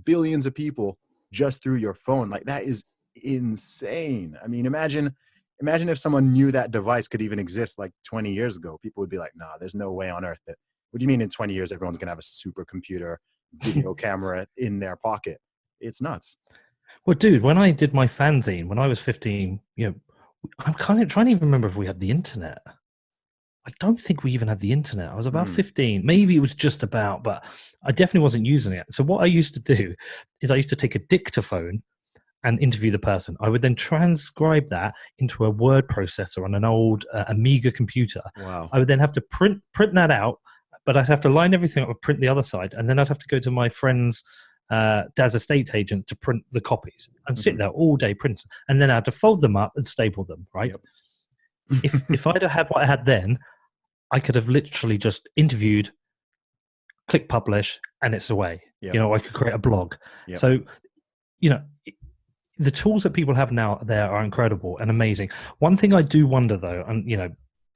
billions of people just through your phone. Like, that is insane. I mean, imagine if someone knew that device could even exist like 20 years ago. People would be like, nah, there's no way on earth that. What do you mean in 20 years everyone's gonna have a supercomputer video camera in their pocket? It's nuts. Well, dude, when I did my fanzine when I was 15, I'm kind of trying to even remember if we had the internet. I don't think we even had the internet. I was about Mm. 15. Maybe it was just about, but I definitely wasn't using it. So what I used to do is I used to take a dictaphone and interview the person. I would then transcribe that into a word processor on an old Amiga computer. Wow. I would then have to print that out, but I'd have to line everything up and print the other side, and then I'd have to go to my friend's dad's estate agent to print the copies and sit Mhm. there all day printing. And then I had to fold them up and staple them. Right. Yep. If I'd have had what I had then, I could have literally just interviewed, click publish, and it's away. Yep. I could create a blog. Yep. So, you know, the tools that people have now there are incredible and amazing. One thing I do wonder though, and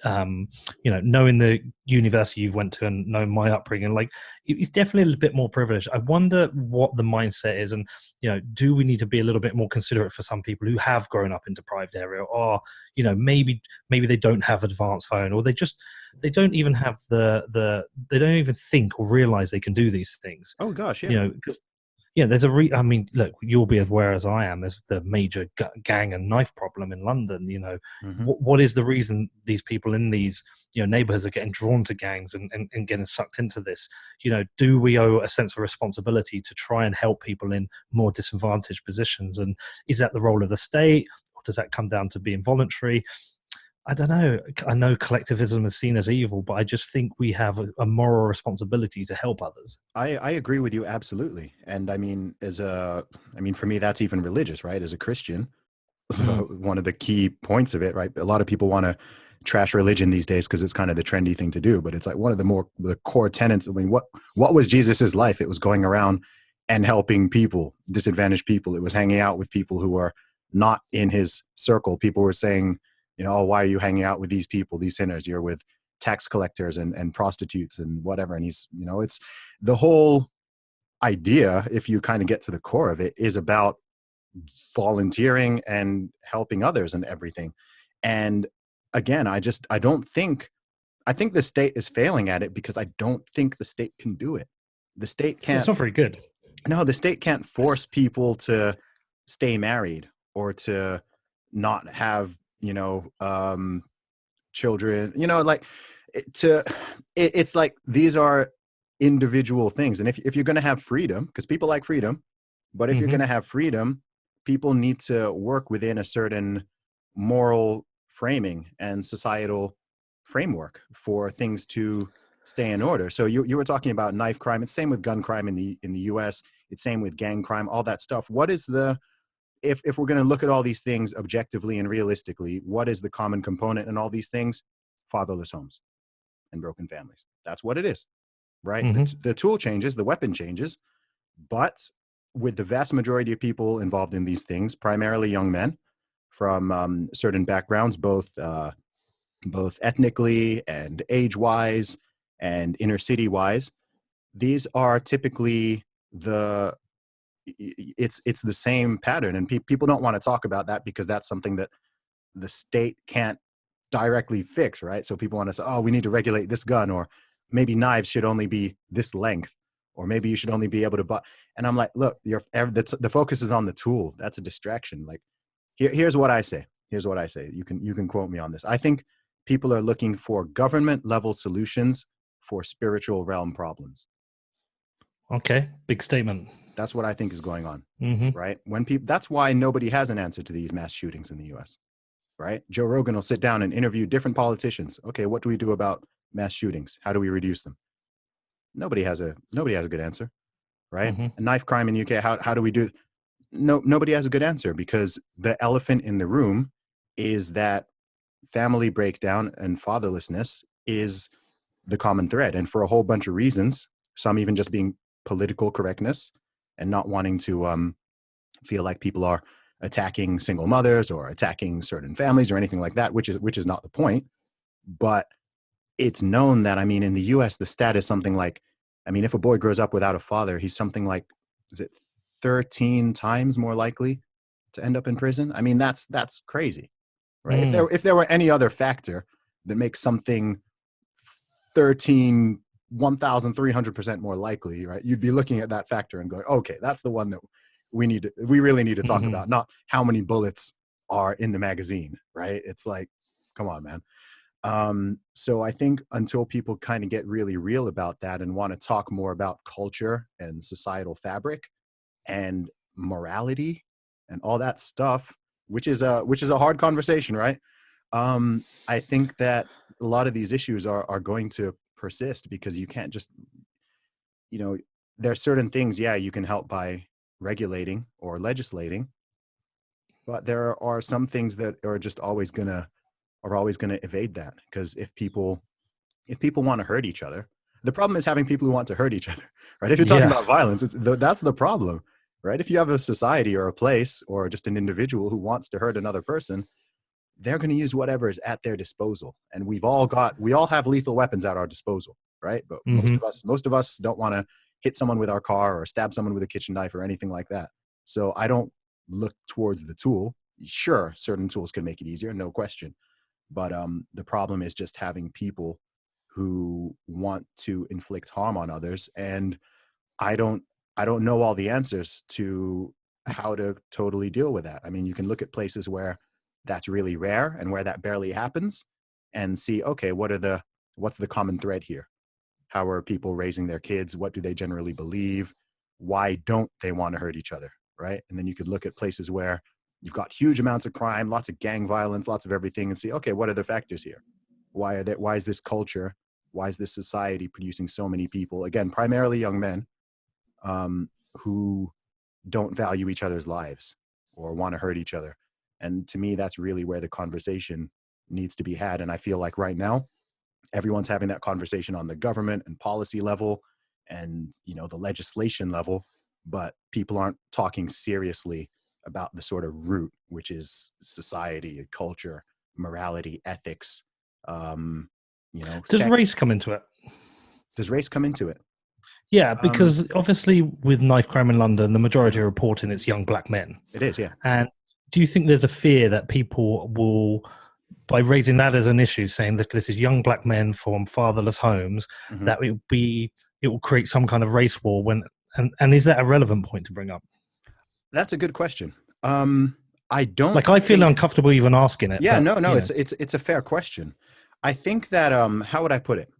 knowing the university you've went to and knowing my upbringing, like it's definitely a little bit more privileged. I wonder what the mindset is, and do we need to be a little bit more considerate for some people who have grown up in deprived area, or maybe they don't have advanced phone, or they don't even have they don't even think or realize they can do these things. Oh gosh, yeah. 'Cause there's I mean, look, you'll be as aware as I am. There's the major gang and knife problem in London. Hmm. What is the reason these people in these neighborhoods are getting drawn to gangs and getting sucked into this? Do we owe a sense of responsibility to try and help people in more disadvantaged positions? And is that the role of the state, or does that come down to being voluntary? I don't know. I know collectivism is seen as evil, but I just think we have a moral responsibility to help others. I agree with you absolutely. And I mean, for me, that's even religious, right? As a Christian, Mm. one of the key points of it, right? A lot of people want to trash religion these days because it's kind of the trendy thing to do, but it's like one of the core tenets. I mean, what was Jesus's life? It was going around and helping people, disadvantaged people. It was hanging out with people who were not in his circle. People were saying, oh, why are you hanging out with these people, these sinners? You're with tax collectors and prostitutes and whatever. And he's, it's the whole idea, if you kind of get to the core of it, is about volunteering and helping others and everything. And again, I don't think, I think the state is failing at it because I don't think the state can do it. The state Yeah, it's can't, not very good. no, the state can't force people to stay married or to not have, children, like to, it's like these are individual things. And if you're going to have freedom, because people like freedom, but if you're going Hmm. to have freedom, people need to work within a certain moral framing and societal framework for things to stay in order. So you were talking about knife crime. It's same with gun crime in the US. It's same with gang crime, all that stuff. What is the, if we're going to look at all these things objectively and realistically, what is the common component in all these things? Fatherless homes and broken families. That's what it is, right? Hmm. The tool changes, the weapon changes, but with the vast majority of people involved in these things, primarily young men from certain backgrounds, both ethnically and age-wise and inner city-wise, these are typically the it's the same pattern, and people don't want to talk about that because that's something that the state can't directly fix, right? So people want to say, oh, we need to regulate this gun, or maybe knives should only be this length, or maybe you should only be able to buy. And I'm like, look, the focus is on the tool. That's a distraction. Like, here's what I say. Here's what I say. You can quote me on this. I think people are looking for government level solutions for spiritual realm problems. Okay, big statement. That's what I think is going on, Hmm. right? When people, that's why nobody has an answer to these mass shootings in the U.S. Right? Joe Rogan will sit down and interview different politicians. Okay, what do we do about mass shootings? How do we reduce them? Nobody has a good answer, right? Hmm. A knife crime in UK. How do we do? No, nobody has a good answer because the elephant in the room is that family breakdown and fatherlessness is the common thread, and for a whole bunch of reasons, some even just being political correctness and not wanting to feel like people are attacking single mothers or attacking certain families or anything like that, which is not the point. But it's known that, I mean, in the US, the stat is something like, I mean, if a boy grows up without a father, he's something like, is it 13 times more likely to end up in prison? I mean, that's crazy, right? If there Mm. if there were any other factor that makes something 13 1,300% more likely, right? You'd be looking at that factor and going, okay, that's the one that we really need to talk Hmm. about, not how many bullets are in the magazine, right? It's like, come on, man. So I think until people kind of get really real about that and want to talk more about culture and societal fabric and morality and all that stuff, which is a hard conversation, right? I think that a lot of these issues are going to persist because you can't just, you know, there are certain things, yeah, you can help by regulating or legislating, but there are some things that are always gonna evade that, because if people want to hurt each other, the problem is having people who want to hurt each other, right? If you're talking Yeah. about violence, that's the problem, right? If you have a society or a place or just an individual who wants to hurt another person, they're going to use whatever is at their disposal. And we all have lethal weapons at our disposal, right? But most Hmm. of us, most of us don't want to hit someone with our car or stab someone with a kitchen knife or anything like that. So I don't look towards the tool. Sure, certain tools can make it easier, no question. But the problem is just having people who want to inflict harm on others. And I don't I don't know all the answers to how to totally deal with that. I mean, you can look at places where that's really rare and where that barely happens and see, okay, what's the common thread here? How are people raising their kids? What do they generally believe? Why don't they want to hurt each other? Right? And then you could look at places where you've got huge amounts of crime, lots of gang violence, lots of everything, and see, okay, what are the factors here? Why is this culture, why is this society producing so many people, again, primarily young men, who don't value each other's lives or want to hurt each other? And to me, that's really where the conversation needs to be had. And I feel like right now, everyone's having that conversation on the government and policy level and, the legislation level, but people aren't talking seriously about the sort of root, which is society, culture, morality, ethics. Does race come into it? Does race come into it? Yeah, because obviously with knife crime in London, the majority are reporting it's young black men. It is, yeah. And do you think there's a fear that people will, by raising that as an issue, saying that this is young black men from fatherless homes, that it will create some kind of race war? And is that a relevant point to bring up? That's a good question. I don't I feel uncomfortable even asking it. Yeah, but, no, it's a fair question. I think that how would I put it?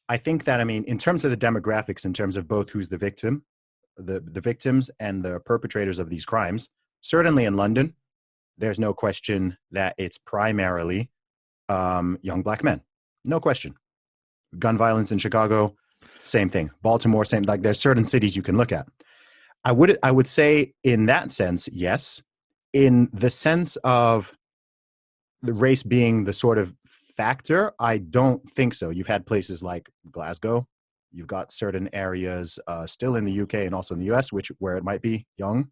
I think that, in terms of the demographics, in terms of both who's the victim, the victims and the perpetrators of these crimes, certainly in London, there's no question that it's primarily young black men. No question. Gun violence in Chicago, same thing. Baltimore, same. Like, there's certain cities you can look at. I would say in that sense, yes. In the sense of the race being the sort of factor, I don't think so. You've had places like Glasgow. You've got certain areas still in the UK and also in the US, where it might be young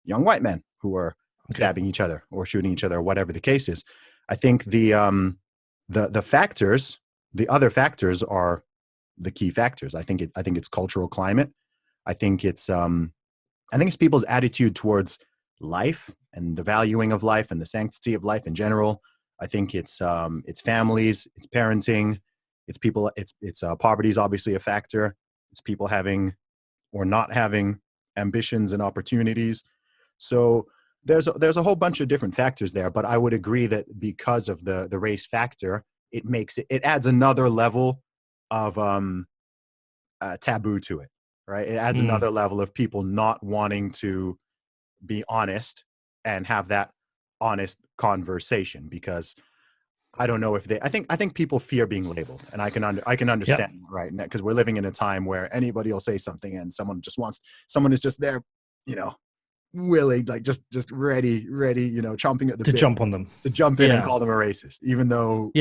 white men who are stabbing each other or shooting each other, or whatever the case is. I think the factors, the other factors, are the key factors. I think it's cultural climate. I think it's people's attitude towards life and the valuing of life and the sanctity of life in general. I think it's families, it's parenting, it's people, it's poverty is obviously a factor. It's people having or not having ambitions and opportunities. So there's a whole bunch of different factors there, but I would agree that because of the race factor, it adds another level of taboo to it, right? It adds another level of people not wanting to be honest and have that honest conversation, because I don't know if I think people fear being labeled, and I can understand, right? Because we're living in a time where anybody will say something and someone is just there, willing, like just ready, chomping at the bit to jump on them, to jump in and call them a racist, even though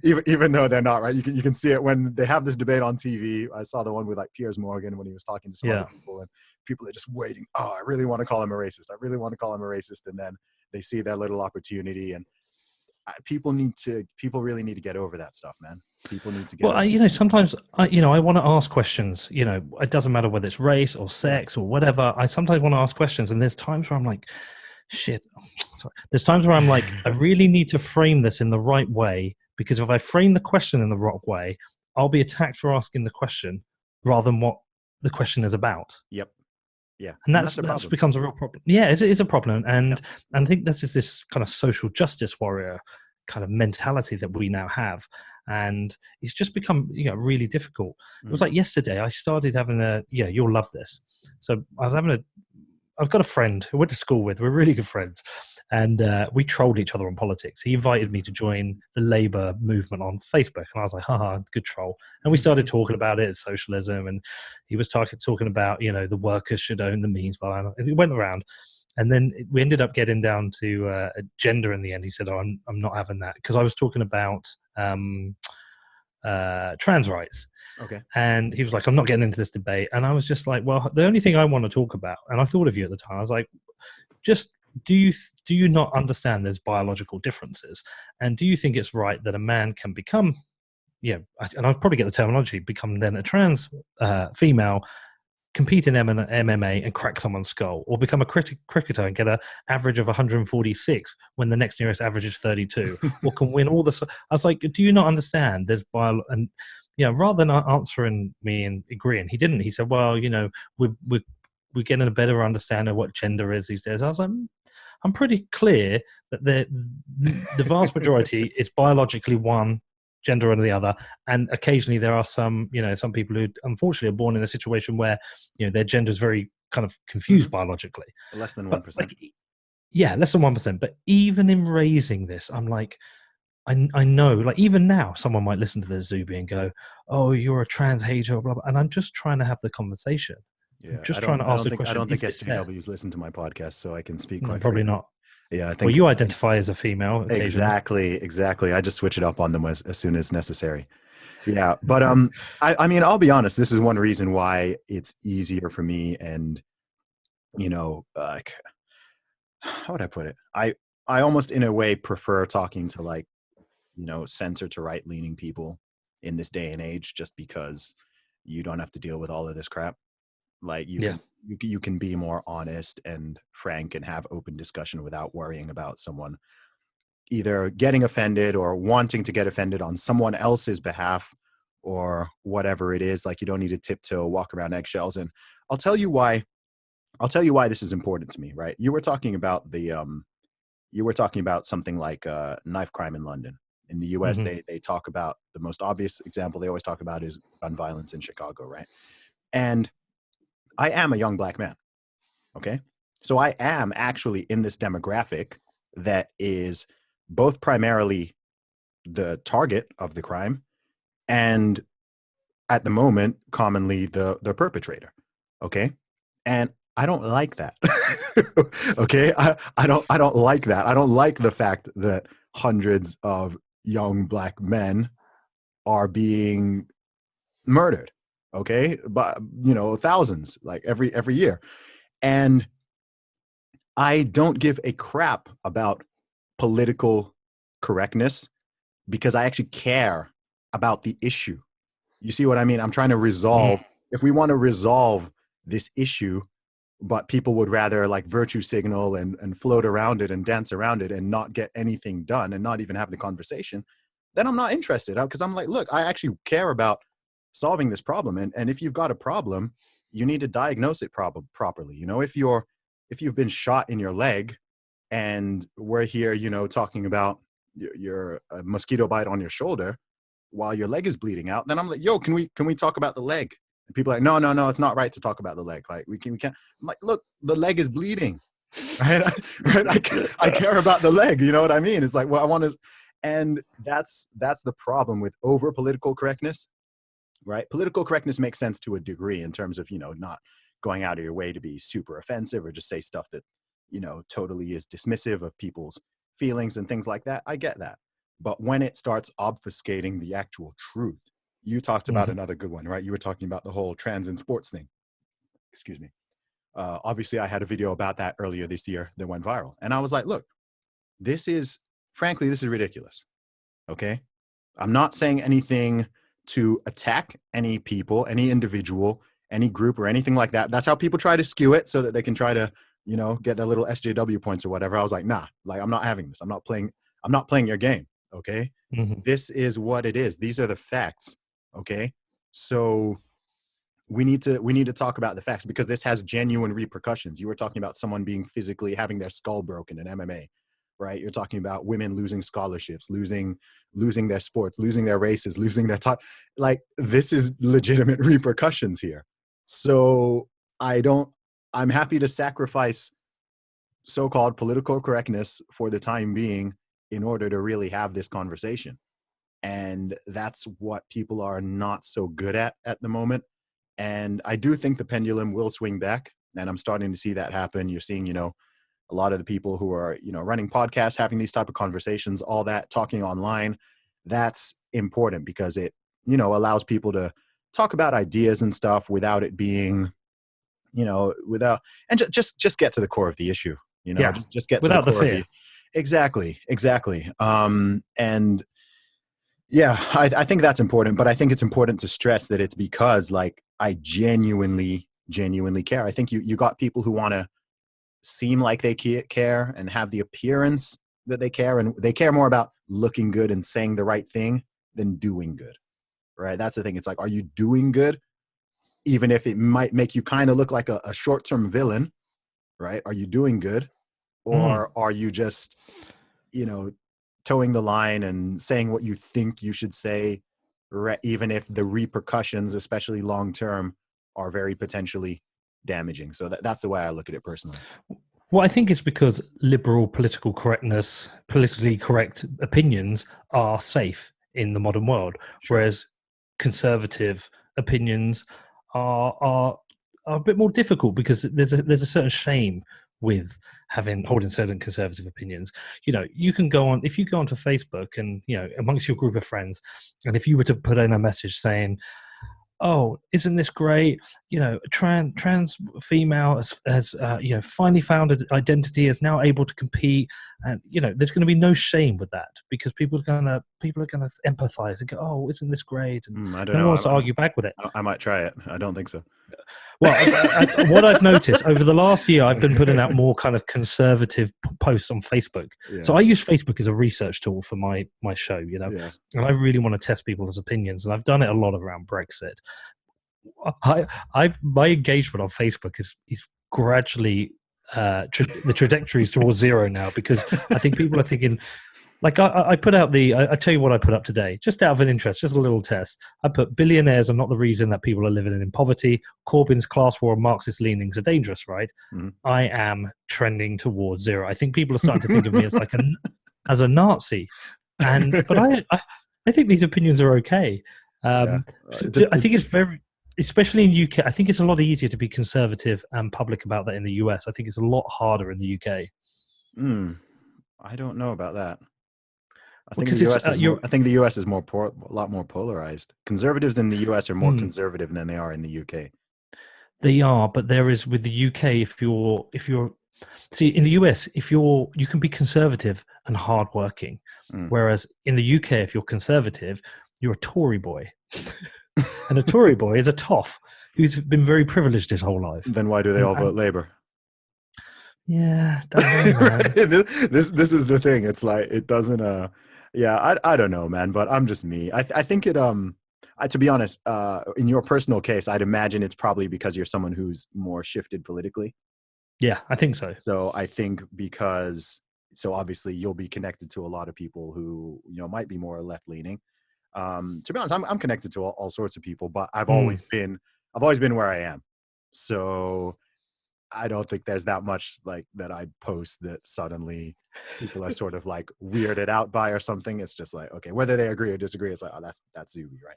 even though they're not, right? You can see it when they have this debate on TV. I saw the one with like Piers Morgan when he was talking to some other people, and people are just waiting. Oh, I really want to call him a racist. I really want to call him a racist, and then they see their little opportunity, and people really need to get over that stuff, man. People need to get over sometimes I want to ask questions. It doesn't matter whether it's race or sex or whatever. I sometimes want to ask questions, and there's times where I'm like, shit. Sorry. There's times where I'm like, I really need to frame this in the right way, because if I frame the question in the wrong way, I'll be attacked for asking the question rather than what the question is about. Yep. Yeah. And that becomes a real problem. Yeah, it's a problem. And I think this is this kind of social justice warrior kind of mentality that we now have. And it's just become, really difficult. It was like yesterday, I started having you'll love this. So I've got a friend who I went to school with. We're really good friends. And we trolled each other on politics. He invited me to join the Labour movement on Facebook. And I was like, haha, good troll. And we started talking about it, socialism. And he was talking about, the workers should own the means. And we went around. And then we ended up getting down to gender in the end. He said, oh, I'm not having that. Because I was talking about trans rights. Okay. And he was like, I'm not getting into this debate. And I was just like, well, the only thing I want to talk about, and I thought of you at the time, I was like, just do you not understand there's biological differences? And do you think it's right that a man can become, and I'll probably get the terminology, become then a trans female, compete in MMA and crack someone's skull, or become a cricketer and get an average of 146 when the next nearest average is 32, or can win all the... I was like, do you not understand there's and rather than answering me and agreeing, he didn't. He said, well, we're getting a better understanding of what gender is these days. I was like, I'm pretty clear that the vast majority is biologically one gender or the other, and occasionally there are some people who unfortunately are born in a situation where their gender is very kind of confused biologically. Less than 1%. yeah, less than 1%. But even in raising this, I'm like, I know, like even now, someone might listen to this Zuby and go, "Oh, you're a trans hater," blah blah. And I'm just trying to have the conversation. I'm Yeah, just trying to ask the I question: don't think Is this fair? SJWs listen to my podcast, so I can speak No, quite probably freely. not. Yeah, Well, you identify as a female occasionally. exactly. I just switch it up on them as soon as necessary. Yeah, but I mean, I'll be honest. This is one reason why it's easier for me, and like, how would I put it? I almost in a way prefer talking to, like, center to right leaning people in this day and age, just because you don't have to deal with all of this crap. Like, Yeah. you can be more honest and frank and have open discussion without worrying about someone either getting offended or wanting to get offended on someone else's behalf, or whatever it is. Like, you don't need to tiptoe, walk around eggshells. And I'll tell you why. I'll tell you why this is important to me, right? You were talking about something like knife crime in London. In the US, Hmm. they talk about, the most obvious example they always talk about is gun violence in Chicago, right? And I am a young black man, okay? So I am actually in this demographic that is both primarily the target of the crime and, at the moment, commonly the perpetrator, okay? And I don't like that. Okay? I don't like that. I don't like the fact that hundreds of young black men are being murdered, okay? But, thousands, like, every year. And I don't give a crap about political correctness, because I actually care about the issue. You see what I mean? I'm trying to resolve, Hmm. if we want to resolve this issue, but people would rather, like, virtue signal and float around it and dance around it and not get anything done and not even have the conversation, then I'm not interested. Because I'm like, look, I actually care about solving this problem. And if you've got a problem, you need to diagnose it properly. If you've been shot in your leg, and we're here, talking about your mosquito bite on your shoulder while your leg is bleeding out, then I'm like, yo, can we talk about the leg? And people are like, no, it's not right to talk about the leg. Like, we can't. I'm like, look, the leg is bleeding, right? Right? I care about the leg. You know what I mean? It's like, well, I want to, and that's the problem with over political correctness, right? Political correctness makes sense to a degree in terms of, not going out of your way to be super offensive or just say stuff that, totally is dismissive of people's feelings and things like that. I get that. But when it starts obfuscating the actual truth, you talked about Hmm. another good one, right? You were talking about the whole trans in sports thing. Excuse me. Obviously, I had a video about that earlier this year that went viral. And I was like, look, frankly, this is ridiculous. Okay. I'm not saying anything to attack any people, any individual, any group, or anything like that. That's how people try to skew it so that they can try to, get their little SJW points or whatever. I was like, nah, like, I'm not having this. I'm not playing your game. Okay. Hmm. This is what it is. These are the facts. Okay. So we need to talk about the facts, because this has genuine repercussions. You were talking about someone being physically having their skull broken in MMA, right? You're talking about women losing scholarships, losing their sports, losing their races, losing their time. Like, this is legitimate repercussions here. So I don't. I'm happy to sacrifice so-called political correctness for the time being in order to really have this conversation. And that's what people are not so good at the moment. And I do think the pendulum will swing back, and I'm starting to see that happen. You're seeing, a lot of the people who are, running podcasts, having these type of conversations, all that, talking online. That's important, because it, allows people to talk about ideas and stuff without it being, without, and just get to the core of the issue. Yeah. Just get to the Without the core of fear. the. Exactly. And yeah, I think that's important, but I think it's important to stress that it's because, like, I genuinely care. I think you got people who want to seem like they care and have the appearance that they care, and they care more about looking good and saying the right thing than doing good, right? That's the thing. It's like, are you doing good? Even if it might make you kind of look like a short-term villain, right? Are you doing good? Mm. Or are you just, you know, towing the line and saying what you think you should say, even if the repercussions, especially long term, are very potentially damaging. So that's the way I look at it personally. Well, I think it's because liberal political correctness, politically correct opinions are safe in the modern world, Sure. whereas conservative opinions are are a bit more difficult because there's a certain shame with holding certain conservative opinions. You know, you can go on if you go onto Facebook and amongst your group of friends, and if you were to put in a message saying, oh, isn't this great? You know, trans female has finally found an identity, is now able to compete, and there's going to be no shame with that because people are gonna empathize and go, oh, isn't this great? And I don't no one know. wants to argue back with it. I might try it. I don't think so. Well, what I've noticed over the last year, I've been putting out more kind of conservative posts on Facebook. Yeah. So I use Facebook as a research tool for my show, Yeah. and I really want to test people's opinions, and I've done it a lot around Brexit. My engagement on Facebook is gradually the trajectory is towards zero now because I think people are thinking. Like I put out I tell you what I put up today, just out of an interest, just a little test. I put billionaires are not the reason that people are living in poverty. Corbyn's class war and Marxist leanings are dangerous, right? Mm-hmm. I am trending towards zero. I think people are starting to think of me as as a Nazi, but I think these opinions are okay. Yeah. I think it's very, especially in UK. I think it's a lot easier to be conservative and public about that in the US. I think it's a lot harder in the UK. I don't know about that. I think Because the U.S. is more. I think the U.S. is a lot more polarized. Conservatives in the U.S. are more conservative than they are in the U.K. They are, but there is with the UK. If you're see in the US, you can be conservative and hardworking, whereas in the UK, if you're conservative, you're a Tory boy, and a Tory boy is a toff who's been very privileged his whole life. Then why do they all vote Labour? Yeah, don't know, man. This is the thing. It's like it doesn't. Yeah, I don't know, man. But I'm just me. I think it. To be honest, in your personal case, I'd imagine it's probably because you're someone who's more shifted politically. Yeah, I think so. So I think so obviously you'll be connected to a lot of people who might be more left leaning. To be honest, I'm connected to all sorts of people, but I've always been where I am. So I don't think there's that much like that I post that suddenly people are sort of like weirded out by or something. It's just like, okay, whether they agree or disagree, it's like, oh, that's Zuby, right?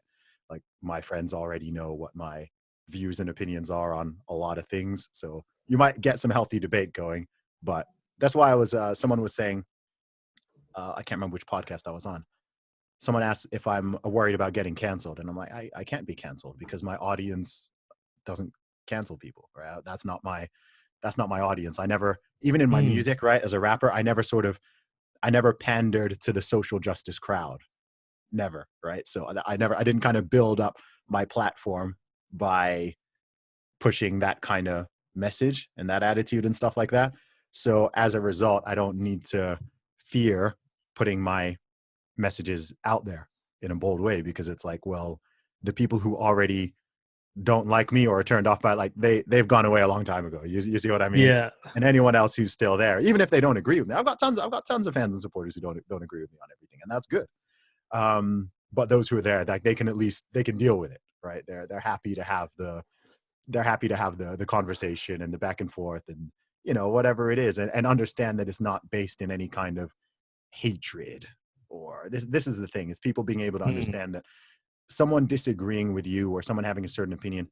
Like my friends already know what my views and opinions are on a lot of things. So you might get some healthy debate going, but that's why someone was saying, I can't remember which podcast I was on. Someone asked if I'm worried about getting canceled. And I'm like, I can't be canceled because my audience doesn't cancel people, right? That's not my audience. I never, even in my music, right, as a rapper, I never pandered to the social justice crowd. Never, right? So I didn't kind of build up my platform by pushing that kind of message and that attitude and stuff like that. So as a result, I don't need to fear putting my messages out there in a bold way because it's like, well, the people who already don't like me or are turned off by like they've gone away a long time ago. You see what I mean? Yeah. And anyone else who's still there, even if they don't agree with me, I've got tons of fans and supporters who don't agree with me on everything, and that's good. But those who are there, like they can deal with it, right? They're happy to have the conversation and the back and forth and whatever it is, and understand that it's not based in any kind of hatred or this is the thing, is people being able to understand that someone disagreeing with you or someone having a certain opinion,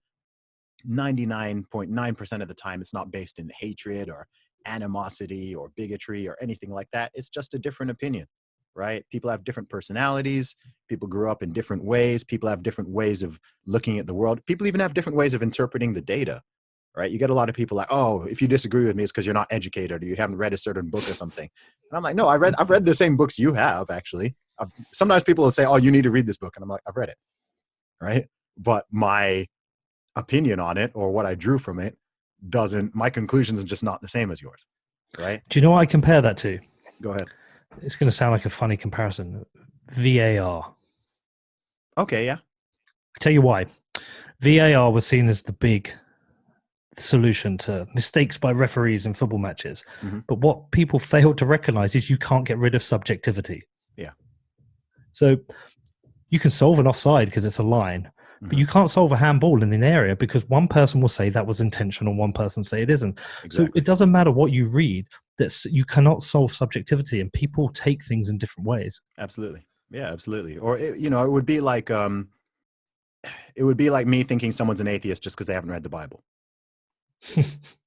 99.9% of the time, it's not based in hatred or animosity or bigotry or anything like that. It's just a different opinion, right? People have different personalities. People grew up in different ways. People have different ways of looking at the world. People even have different ways of interpreting the data, right? You get a lot of people like, oh, if you disagree with me, it's because you're not educated or you haven't read a certain book or something. And I'm like, no, I've read the same books you have, actually. Sometimes people will say, oh, you need to read this book. And I'm like, I've read it, right? But my opinion on it or what I drew from it my conclusions are just not the same as yours, right? Do you know what I compare that to? Go ahead. It's going to sound like a funny comparison. VAR. Okay, yeah. I tell you why. VAR was seen as the big solution to mistakes by referees in football matches. Mm-hmm. But what people failed to recognize is you can't get rid of subjectivity. Yeah. So you can solve an offside because it's a line, But Hmm. you can't solve a handball in an area because one person will say that was intentional, one person say it isn't. So it Exactly. doesn't matter what you read. You cannot solve subjectivity, and people take things in different ways. Absolutely. Yeah, absolutely. Or it would be like it would be like me thinking someone's an atheist just because they haven't read the Bible.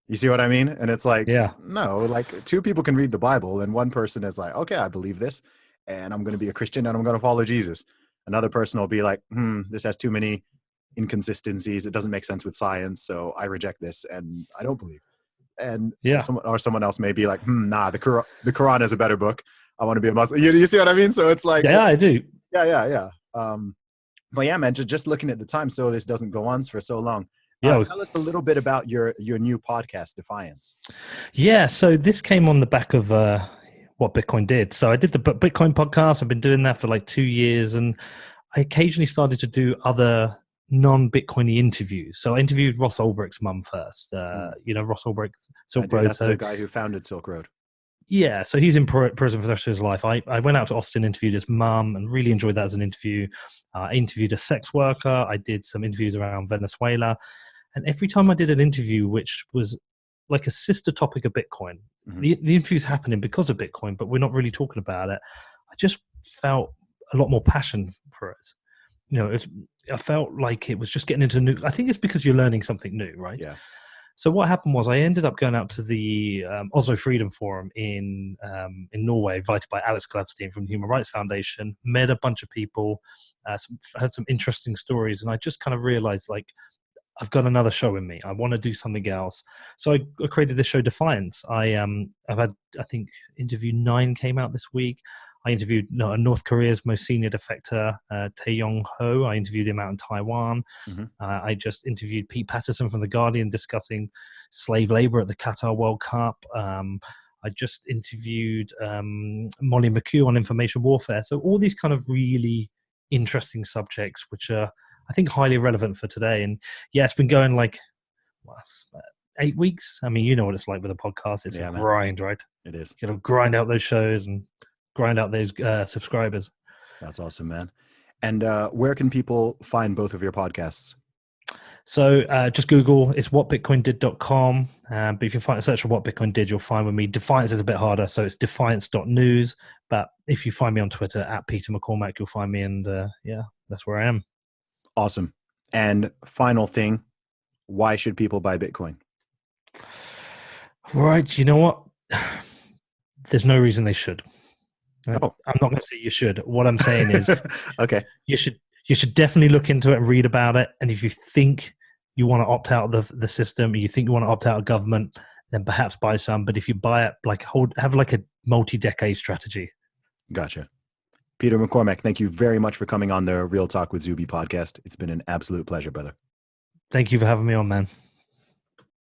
You see what I mean? And it's like, Yeah, no, like two people can read the Bible, and one person is like, okay, I believe this, and I'm going to be a Christian and I'm going to follow Jesus. Another person will be like, this has too many inconsistencies. It doesn't make sense with science, so I reject this and I don't believe. And yeah, or someone else may be like, nah, the Quran is a better book. I want to be a Muslim. You see what I mean? So it's like, yeah. I do. yeah, yeah, yeah. But yeah, man, just looking at the time, so this doesn't go on for so long. Yeah, Tell us a little bit about your new podcast, Defiance. yeah. So this came on the back of what Bitcoin did. So I did the Bitcoin podcast. I've been doing that for like 2 years, and I occasionally started to do other non-Bitcoiny interviews. So I interviewed Ross Ulbricht's mum first. Mm, Ross Ulbricht, I Silk do. Road. That's So the guy who founded Silk Road. yeah, so he's in prison for the rest of his life. I went out to Austin, interviewed his mum, and really enjoyed that as an interview. I interviewed a sex worker. I did some interviews around Venezuela. And every time I did an interview, which was like a sister topic of Bitcoin, Hmm. the interview's happening because of Bitcoin, but we're not really talking about it. I just felt a lot more passion for it. I felt like it was just getting into new. I think it's because you're learning something new, right? Yeah. So what happened was I ended up going out to the Oslo Freedom Forum in Norway, invited by Alex Gladstein from the Human Rights Foundation. Met a bunch of people, heard some interesting stories, and I just kind of realized like I've got another show in me. I want to do something else. So I created this show, Defiance. I've had, I think, interview 9 came out this week. I interviewed North Korea's most senior defector, Tae Yong Ho. I interviewed him out in Taiwan. Hmm. I just interviewed Pete Patterson from The Guardian discussing slave labor at the Qatar World Cup. I just interviewed Molly McHugh on information warfare. So all these kind of really interesting subjects, which are, I think, highly relevant for today. And yeah, it's been going like what, 8 weeks. I mean, you know what it's like with a podcast. It's a Yeah, man. grind, right? It is. You got to grind out those shows and grind out those subscribers. That's awesome, man. And where can people find both of your podcasts? So just Google, it's whatbitcoindid.com. But if you search for What Bitcoin Did, you'll find with me. Defiance is a bit harder, so it's defiance.news. But if you find me on Twitter at Peter McCormack, you'll find me. And yeah, that's where I am. Awesome. And final thing, why should people buy Bitcoin? Right. You know what? There's no reason they should. Right? Oh, I'm not going to say you should. What I'm saying is okay. you should definitely look into it and read about it. And if you think you want to opt out of the system, or you think you want to opt out of government, then perhaps buy some. But if you buy it, have like a multi-decade strategy. Gotcha. Peter McCormack, thank you very much for coming on the Real Talk with Zuby podcast. It's been an absolute pleasure, brother. Thank you for having me on, man.